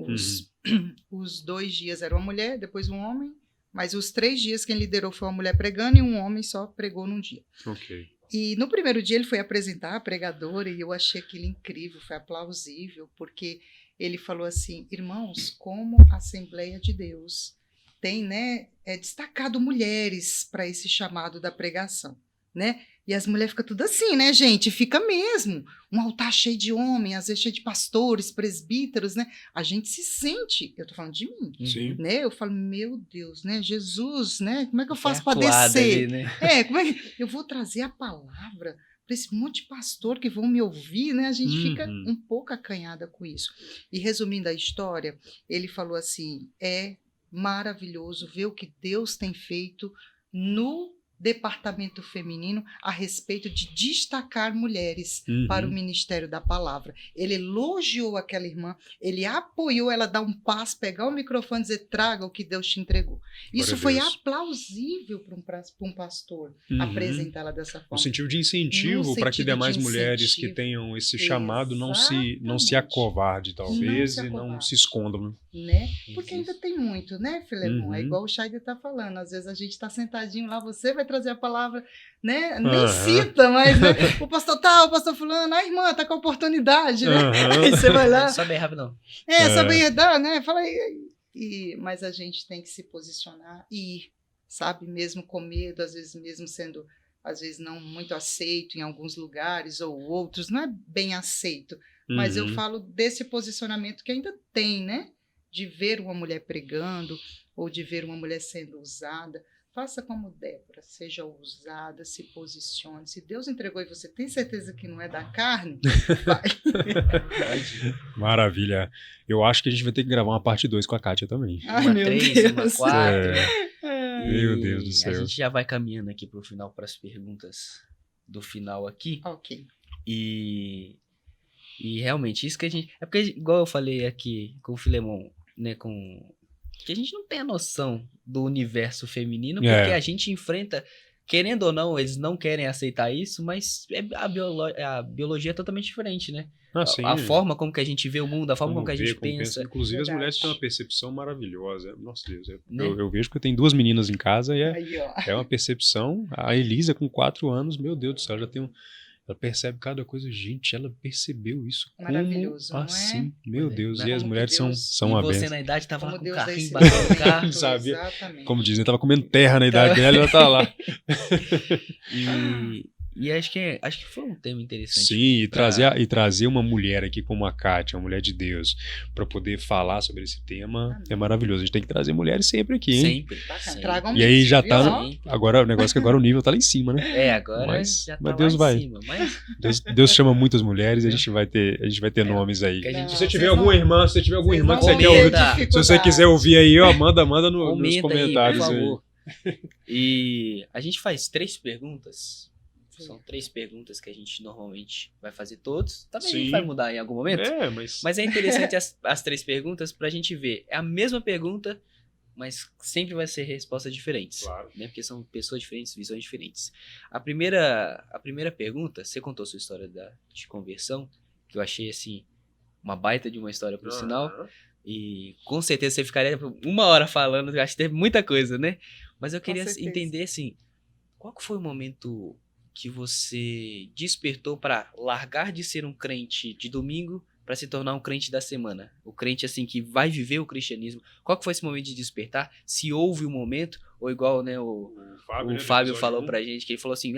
Os 2 dias era uma mulher, depois um homem. Mas os 3 dias quem liderou foi uma mulher pregando e um homem só pregou num dia. Ok. E no primeiro dia ele foi apresentar a pregadora e eu achei aquilo incrível, foi aplausível, porque ele falou assim, irmãos, como a Assembleia de Deus tem, né, destacado mulheres para esse chamado da pregação, né? E as mulheres ficam tudo assim, né, gente? Fica mesmo. Um altar cheio de homens, às vezes cheio de pastores, presbíteros, né? A gente se sente, eu tô falando de mim, né? Eu falo, meu Deus, né? Jesus, né? Como é que eu faço para descer? Ali, né? Como é que eu vou trazer a palavra para esse monte de pastor que vão me ouvir, né? A gente fica um pouco acanhada com isso. E resumindo a história, ele falou assim, é maravilhoso ver o que Deus tem feito no departamento feminino a respeito de destacar mulheres para o ministério da palavra. Ele elogiou aquela irmã, ele apoiou ela a dar um passo, pegar o microfone e dizer, traga o que Deus te entregou. Isso foi aplausível para um pastor apresentá-la dessa forma. No sentido de incentivo para que demais mulheres que tenham esse chamado não se acovarde, talvez, e não se escondam. Né? Porque ainda tem muito, né, Filemon? É igual o Scheider está falando, às vezes a gente está sentadinho lá, você vai trazer a palavra, né? Nem cita, mas né? o pastor tal, o pastor fulano, a irmã tá com a oportunidade, né? Aí você vai lá. Só bem rápido, não. Só bem dar, né? Fala aí. Mas a gente tem que se posicionar e ir, sabe? Mesmo com medo, às vezes mesmo sendo, às vezes não muito aceito em alguns lugares ou outros, não é bem aceito. Mas eu falo desse posicionamento que ainda tem, né? De ver uma mulher pregando ou de ver uma mulher sendo usada. Faça como Débora, seja ousada, se posicione. Se Deus entregou e você tem certeza que não é da carne, vai. Maravilha. Eu acho que a gente vai ter que gravar uma parte 2 com a Kátia também. Ai, meu 3, Deus. uma 4. Meu Deus do céu. A gente já vai caminhando aqui para o final, para as perguntas do final aqui. Ok. E realmente, isso que a gente... É porque, igual eu falei aqui com o Filemon, né, que a gente não tem a noção do universo feminino, porque a gente enfrenta, querendo ou não, eles não querem aceitar isso, mas a biologia é totalmente diferente, né? A forma como que a gente vê o mundo, a forma como que a gente pensa. Inclusive, as mulheres têm uma percepção maravilhosa. Nossa Deus, eu vejo que eu tenho 2 meninas em casa e é uma percepção. A Elisa, com 4 anos, meu Deus do céu, ela percebe cada coisa. Gente, ela percebeu isso. Maravilhoso, como assim? Não é? Meu Deus. E as mulheres são uma benção. E você na idade tava lá com o carrinho, batendo o carro. Sabia? Exatamente. Como dizem, tava comendo terra na idade dela e ela tá lá. E acho que foi um tema interessante. Sim, e trazer uma mulher aqui como a Kátia, uma mulher de Deus, para poder falar sobre esse tema é maravilhoso. A gente tem que trazer mulheres sempre aqui, hein? Sempre. E aí já tá... Agora, o negócio é que agora o nível tá lá em cima, né? Agora já tá mas Deus lá vai. em cima. Deus chama muitas mulheres e a gente vai ter nomes aí. Se você tiver alguma irmã, que você quer ouvir, se você quiser ouvir aí, manda nos comentários aí, por favor. E a gente faz 3 perguntas. São 3 perguntas que a gente normalmente vai fazer todos. Talvez a gente vai mudar em algum momento. Mas é interessante as 3 perguntas pra gente ver. É a mesma pergunta, mas sempre vai ser respostas diferentes. Claro. Né? Porque são pessoas diferentes, visões diferentes. A primeira pergunta, você contou sua história de conversão, que eu achei assim, uma baita de uma história por sinal. E com certeza você ficaria 1 hora falando, eu acho que teve muita coisa, né? Mas eu queria entender assim, qual que foi o momento que você despertou para largar de ser um crente de domingo para se tornar um crente da semana? O crente assim que vai viver o cristianismo. Qual que foi esse momento de despertar? Se houve um momento Ou igual, né, o Fábio falou 1. pra gente, que ele falou assim,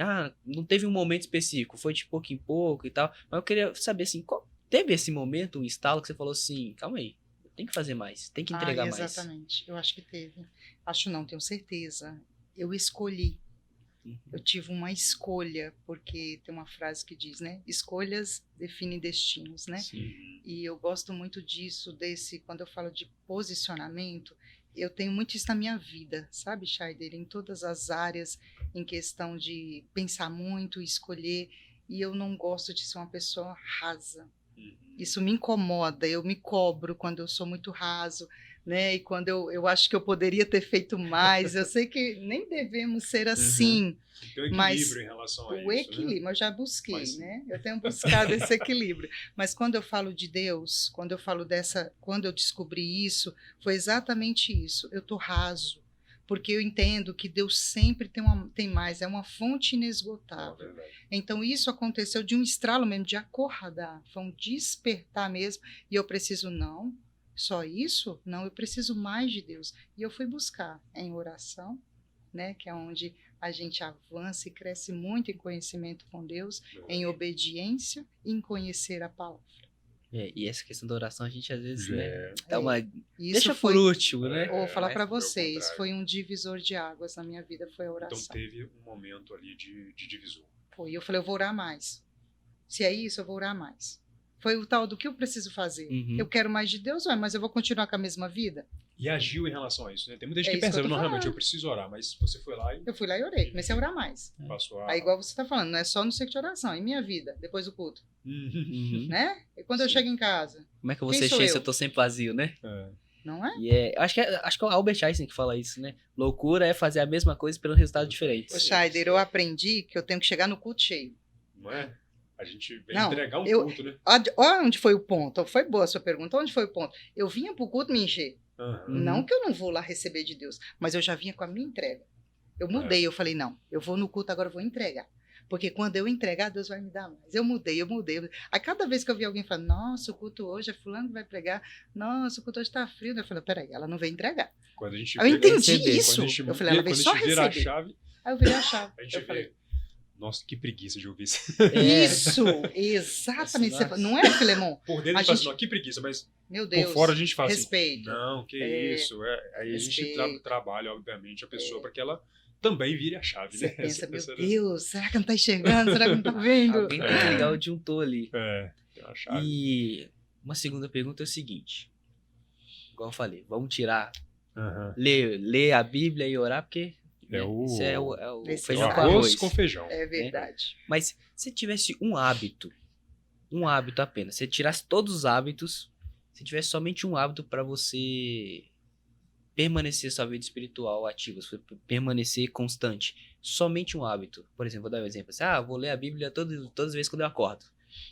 não teve um momento específico, foi de pouco em pouco e tal. Mas eu queria saber, assim, teve esse momento, um estalo que você falou assim, calma aí, tem que fazer mais, tem que entregar mais. Exatamente, eu acho que teve. Acho não, tenho certeza. Eu escolhi. Eu tive uma escolha, porque tem uma frase que diz, né? Escolhas definem destinos, né? Sim. E eu gosto muito disso, quando eu falo de posicionamento, eu tenho muito isso na minha vida, sabe, Scheider? Em todas as áreas, em questão de pensar muito, escolher, e eu não gosto de ser uma pessoa rasa. Isso me incomoda, eu me cobro quando eu sou muito raso, né? E quando eu acho que eu poderia ter feito mais, eu sei que nem devemos ser assim. Tem um equilíbrio em relação a isso. O equilíbrio, né? Eu já busquei, né? Eu tenho buscado esse equilíbrio. Mas quando eu falo de Deus, quando eu descobri isso, foi exatamente isso. Eu tô raso, porque eu entendo que Deus sempre tem mais, é uma fonte inesgotável. Então isso aconteceu de um estralo mesmo, de acordar, foi um despertar mesmo, e eu preciso só isso? Não, eu preciso mais de Deus. E eu fui buscar em oração, né, que é onde a gente avança e cresce muito em conhecimento com Deus, em obediência e em conhecer a palavra. E essa questão da oração, a gente às vezes dá uma... Isso deixa por último, né? Vou falar para vocês, foi um divisor de águas na minha vida, foi a oração. Então teve um momento ali de divisor. Foi, eu falei, eu vou orar mais. Se é isso, eu vou orar mais. Foi o tal do que eu preciso fazer. Eu quero mais de Deus, mas eu vou continuar com a mesma vida? E agiu em relação a isso, né? Tem muita gente que pensa, não, realmente, eu preciso orar, mas você foi lá e... Eu fui lá e orei, comecei a orar mais. Aí, igual você está falando, não é só no ciclo de oração, em minha vida, depois do culto. Né? E quando eu chego em casa... Como é que eu vou ser cheio se eu tô sempre vazio, né? Não é? E acho que é o Albert Einstein que fala isso, né? Loucura é fazer a mesma coisa pelo resultado diferente. Ô, Scheider, eu aprendi que eu tenho que chegar no culto cheio. Não é? A gente vem entregar culto, né? Olha onde foi o ponto. Foi boa a sua pergunta. Onde foi o ponto? Eu vinha pro culto me encher. Não que eu não vou lá receber de Deus, mas eu já vinha com a minha entrega. Eu mudei, eu falei, não, eu vou no culto, agora eu vou entregar. Porque quando eu entregar, Deus vai me dar mais. Eu mudei. Aí cada vez que eu vi alguém falando, nossa, o culto hoje é fulano que vai pregar, nossa, o culto hoje tá frio. Eu falei, peraí, ela não veio entregar. Quando a gente eu entendi isso. Eu falei, ela veio só receber. Aí eu virei a chave. Eu falei, nossa, que preguiça de ouvir isso. Isso, exatamente. Não é, Filemon? Por dentro a gente fala assim, que preguiça, mas meu Deus, por fora a gente fala respeito. assim, não, que isso. Aí respeito. A gente trabalha, obviamente, a pessoa para que ela também vire a chave, você né? Pensa, meu Deus, será que não tá enxergando? Será que não tá vendo? Alguém tem que ligar o disjuntor ali. Tem uma chave. E uma segunda pergunta é o seguinte, igual eu falei, vamos tirar, ler a Bíblia e orar, porque... Esse é o feijão com arroz. Com feijão. É verdade. Mas se tivesse um hábito apenas, se tirasse todos os hábitos, se tivesse somente um hábito para você permanecer sua vida espiritual ativa, permanecer constante, somente um hábito. Por exemplo, vou dar um exemplo assim, vou ler a Bíblia todas as vezes quando eu acordo.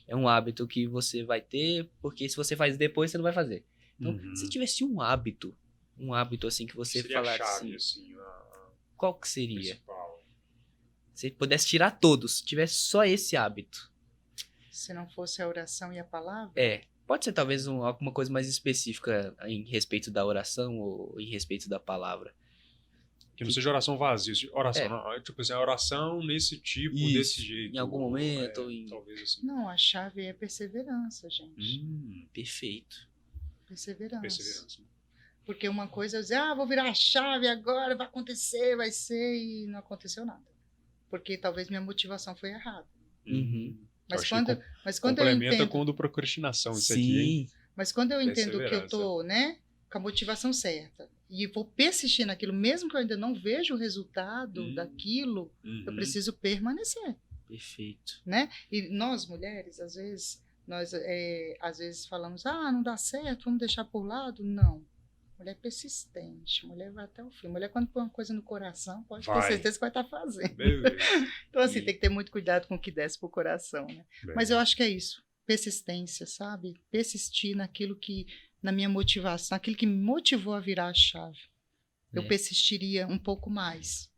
É um hábito que você vai ter, porque se você faz depois, você não vai fazer. Então, se tivesse um hábito assim que você falasse assim, qual que seria? Principal. Se pudesse tirar todos, se tivesse só esse hábito. Se não fosse a oração e a palavra? Pode ser talvez alguma coisa mais específica em respeito da oração ou em respeito da palavra. Que não seja oração vazia. Oração, não, tipo assim, a oração nesse tipo, desse jeito. Em algum momento. Talvez assim. Não, a chave é perseverança, gente. Perfeito. Perseverança. Porque uma coisa é dizer, vou virar a chave agora, vai acontecer, vai ser, e não aconteceu nada. Porque talvez minha motivação foi errada. Mas quando eu entendo... com o do procrastinação isso aqui, hein? Mas quando eu entendo que eu tô, né, com a motivação certa, e vou persistir naquilo, mesmo que eu ainda não veja o resultado daquilo, eu preciso permanecer. Perfeito. Né? E nós, mulheres, às vezes falamos, não dá certo, vamos deixar por lado. Não. Mulher persistente, mulher vai até o fim. Mulher, quando põe uma coisa no coração, pode ter certeza que vai estar fazendo. Então, assim, tem que ter muito cuidado com o que desce pro coração, né? Mas eu acho que é isso. Persistência, sabe? Persistir naquilo que, na minha motivação, naquilo que me motivou a virar a chave. Eu persistiria um pouco mais.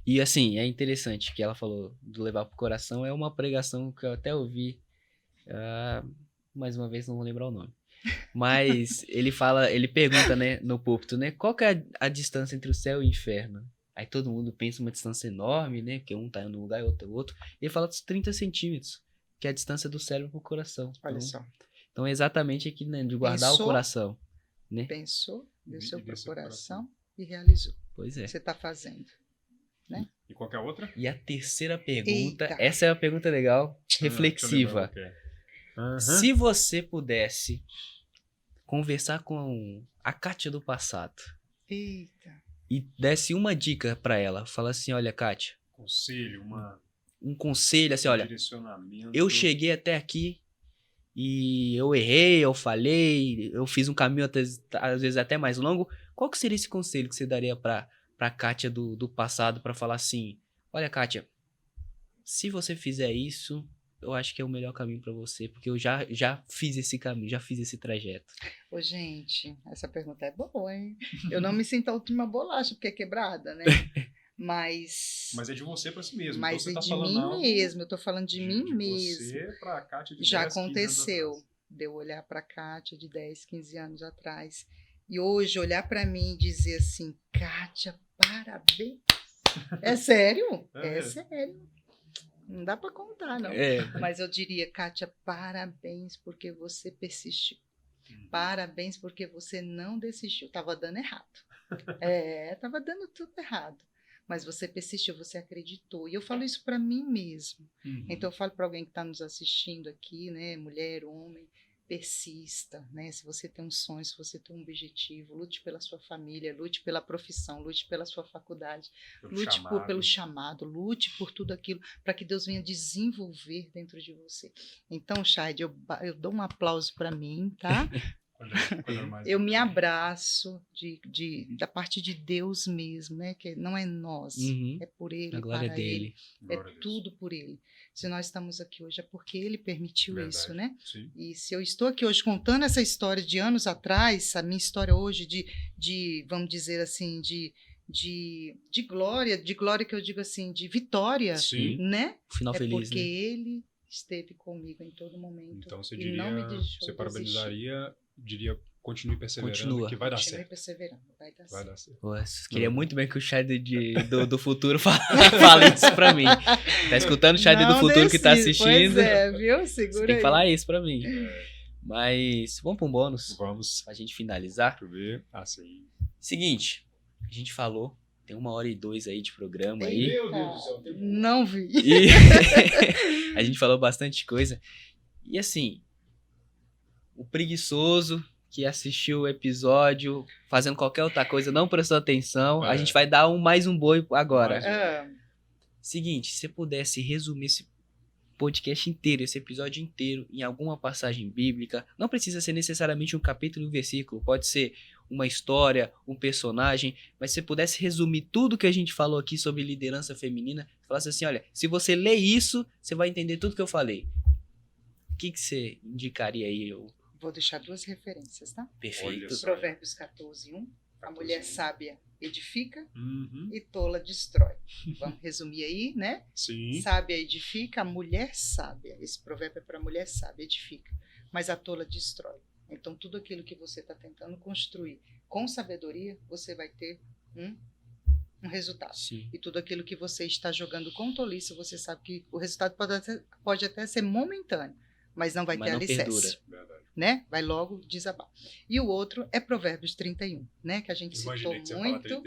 E, assim, é interessante que ela falou do levar pro coração. É uma pregação que eu até ouvi, mais uma vez, não vou lembrar o nome. Mas ele pergunta, né, no púlpito, né, qual que é a distância entre o céu e o inferno? Aí todo mundo pensa uma distância enorme, né, porque um tá num lugar e outro é outro. E ele fala dos 30 centímetros, que é a distância do cérebro pro coração. Olha só. Então é exatamente aqui, né, de guardar o coração. Né? Pensou, desceu pro coração e realizou. Pois é. Você tá fazendo. Né? E qual que é a outra? E a terceira pergunta, essa é uma pergunta legal, reflexiva. Se você pudesse conversar com a Kátia do passado e desse uma dica pra ela, fala assim, olha, Kátia, um conselho, assim, olha, eu cheguei até aqui e eu errei, eu falhei, eu fiz um caminho às vezes até mais longo, qual que seria esse conselho que você daria pra Kátia do passado pra falar assim, olha, Kátia, se você fizer isso, eu acho que é o melhor caminho pra você, porque eu já fiz esse caminho, já fiz esse trajeto. Ô, gente, essa pergunta é boa, hein? Eu não me sinto a última bolacha, porque é quebrada, né? Mas é de você pra si mesmo. Mas então você é de mim mesmo, eu tô falando de mim mesmo. Você pra Kátia de 10, já aconteceu de eu olhar pra Kátia de 10, 15 anos atrás. E hoje olhar pra mim e dizer assim, Kátia, parabéns. É sério? É sério. Não dá pra contar, não. Mas eu diria, Kátia, parabéns porque você persistiu. Parabéns porque você não desistiu. Tava dando errado. Tava dando tudo errado. Mas você persistiu, você acreditou. E eu falo isso para mim mesmo. Então eu falo para alguém que está nos assistindo aqui, né, mulher, homem, persista, né? Se você tem um sonho, se você tem um objetivo, lute pela sua família, lute pela profissão, lute pela sua faculdade, lute pelo chamado, lute por tudo aquilo para que Deus venha desenvolver dentro de você. Então, Chayde, eu dou um aplauso para mim, tá? Eu me abraço da parte de Deus mesmo, né? Que não é nós, é por Ele, a glória para dele. Ele, é tudo por Ele. Se nós estamos aqui hoje é porque Ele permitiu isso, né? Sim. E se eu estou aqui hoje contando essa história de anos atrás, a minha história hoje de vamos dizer assim, de glória que eu digo assim, de vitória, sim, né? Final feliz, porque né? Ele esteve comigo em todo momento. Então você e diria, não me deixou você parabenizaria, diria, continue perseverando, Continua. que vai dar Continue certo. perseverando, vai dar certo. Pô, queria muito bem que o Chayde do futuro fale isso pra mim. Tá escutando o Chayde do futuro que tá assistindo? Pois é, viu? Segura você tem aí. que falar isso pra mim. Mas vamos pra um bônus? Vamos. Pra gente finalizar. Deixa eu ver. Sim. Seguinte, a gente falou, tem 1h02 aí de programa aí. Meu Deus do céu. Não vi. E a gente falou bastante coisa. E assim, o preguiçoso que assistiu o episódio fazendo qualquer outra coisa, não prestou atenção, a gente vai dar mais um boi agora. Seguinte, se você pudesse resumir esse podcast inteiro, esse episódio inteiro, em alguma passagem bíblica, não precisa ser necessariamente um capítulo e um versículo, pode ser uma história, um personagem, mas se você pudesse resumir tudo que a gente falou aqui sobre liderança feminina, falasse assim, olha, se você ler isso, você vai entender tudo que eu falei. O que você indicaria aí? Vou deixar 2 referências, tá? Perfeito. Provérbios 14:1. A mulher sábia edifica Uhum. e tola destrói. Vamos resumir aí, né? Sim. Sábia edifica, a mulher sábia. Esse provérbio é para a mulher sábia, edifica. Mas a tola destrói. Então, tudo aquilo que você está tentando construir com sabedoria, você vai ter um resultado. Sim. E tudo aquilo que você está jogando com tolice, você sabe que o resultado pode até ser momentâneo, mas não vai ter alicerce. Né? Vai logo desabar. E o outro é Provérbios 31, né? Que a gente citou muito.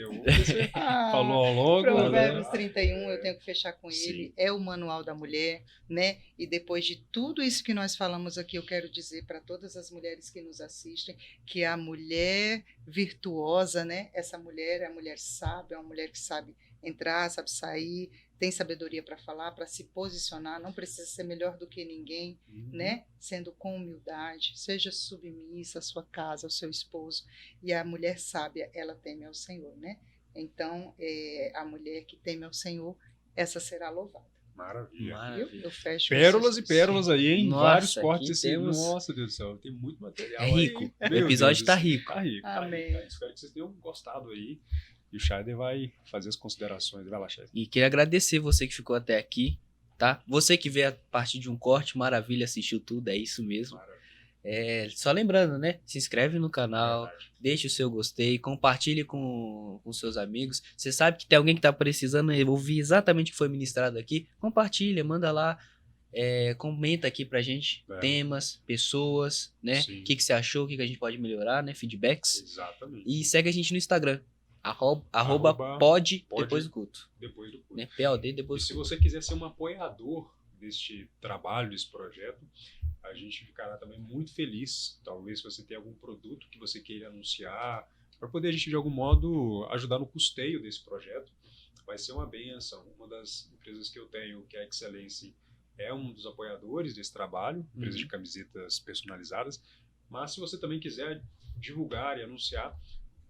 Falou ao longo. Provérbios 31, eu tenho que fechar com Sim. ele. É o manual da mulher, né? E depois de tudo isso que nós falamos aqui, eu quero dizer para todas as mulheres que nos assistem que a mulher virtuosa, né? Essa mulher é a mulher sábia, é uma mulher que sabe entrar, sabe sair, tem sabedoria para falar, para se posicionar, não precisa ser melhor do que ninguém, né? Sendo com humildade, seja submissa à sua casa, ao seu esposo. E a mulher sábia, ela teme ao Senhor, né? Então, a mulher que teme ao Senhor, essa será louvada. Maravilha. Eu fecho pérolas e pérolas aí, hein? Nossa, vários cortes assim. temos... Nossa, Deus do céu, tem muito material. É rico. Aí. O episódio tá rico. Tá rico. Amém. Tá rico. Espero que vocês tenham gostado aí. E o Chayde vai fazer as considerações. Vai lá, Chayde. E queria agradecer você que ficou até aqui, tá? Você que veio a partir de um corte, maravilha, assistiu tudo, é isso mesmo. Maravilha. Só lembrando, né? Se inscreve no canal, deixa o seu gostei, compartilhe com seus amigos. Você sabe que tem alguém que tá precisando ouvir exatamente o que foi ministrado aqui? Compartilha, manda lá. Comenta aqui pra gente temas, pessoas, né? O que você achou, o que a gente pode melhorar, né? Feedbacks. Exatamente. E segue a gente no Instagram. Arroba pod depois do culto. Depois do culto. Né? POD depois do culto. E se você quiser ser um apoiador deste trabalho, desse projeto, a gente ficará também muito feliz. Talvez se você tem algum produto que você queira anunciar, para poder a gente de algum modo ajudar no custeio desse projeto. Vai ser uma bênção. Uma das empresas que eu tenho, que é a Excelência, é um dos apoiadores desse trabalho, empresa de camisetas personalizadas. Mas se você também quiser divulgar e anunciar,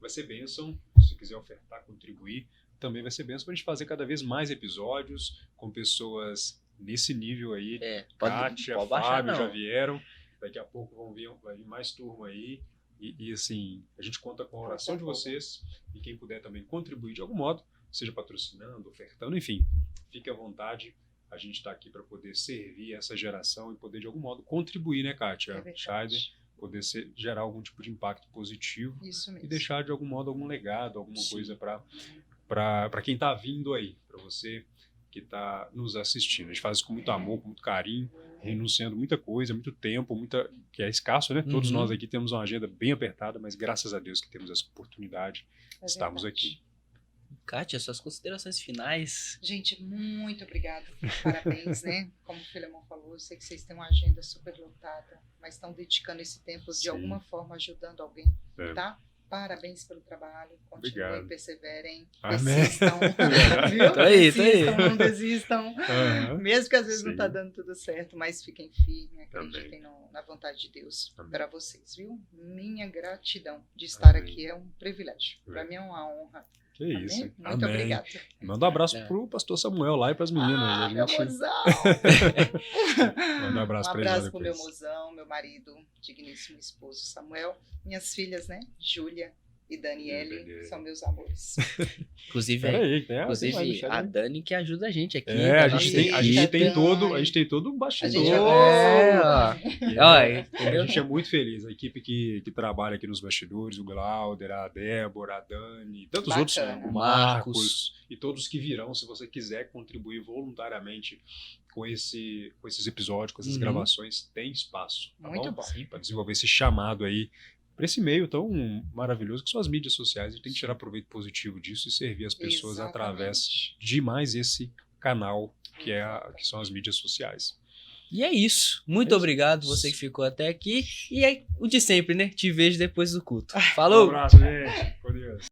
vai ser bênção. Se quiser ofertar, contribuir, também vai ser bênção para a gente fazer cada vez mais episódios com pessoas nesse nível aí. Kátia, Fábio já vieram. Daqui a pouco vai vir mais turma aí. E assim, a gente conta com a oração de vocês. E quem puder também contribuir de algum modo, seja patrocinando, ofertando, enfim, fique à vontade. A gente está aqui para poder servir essa geração e poder de algum modo contribuir, né, Kátia? Scheider, poder gerar algum tipo de impacto positivo. Isso mesmo. E deixar de algum modo algum legado, alguma coisa para quem está vindo aí, para você que está nos assistindo. A gente faz isso com muito amor, com muito carinho, renunciando muita coisa, muito tempo, que é escasso, né? Todos nós aqui temos uma agenda bem apertada, mas graças a Deus que temos essa oportunidade de estarmos aqui. Kátia, suas considerações finais. Gente, muito obrigada. Parabéns, né? Como o Filemon falou, eu sei que vocês têm uma agenda super lotada, mas estão dedicando esse tempo de alguma forma ajudando alguém, tá? Parabéns pelo trabalho. Continuem, perseverem. Amém. Persistam. Viu? Tá aí. Não desistam. Mesmo que às vezes não está dando tudo certo, mas fiquem firmes, acreditem na vontade de Deus para vocês, viu? Minha gratidão de estar aqui é um privilégio. Para mim é uma honra. Que isso. Muito obrigada. Manda um abraço pro pastor Samuel lá e pras meninas. Meu mozão! Manda um abraço pra ele. Um abraço pro meu mozão, meu marido, digníssimo esposo Samuel. Minhas filhas, né? Júlia e Daniele, são meus amores. Inclusive, a Dani que ajuda a gente aqui. A gente tem todo um bastidor. A gente é muito feliz. A equipe que trabalha aqui nos bastidores, o Glauder, a Débora, a Dani, tantos outros, o Marcos e todos que virão, se você quiser contribuir voluntariamente com esses episódios, com essas gravações, tem espaço. Tá muito bom. Para desenvolver esse chamado aí para esse meio tão maravilhoso que são as mídias sociais. A gente tem que tirar proveito positivo disso e servir as pessoas através de mais esse canal que são as mídias sociais. E é isso. Muito obrigado você que ficou até aqui. E é o de sempre, né? Te vejo depois do culto. Falou! Um abraço, gente. Com Deus.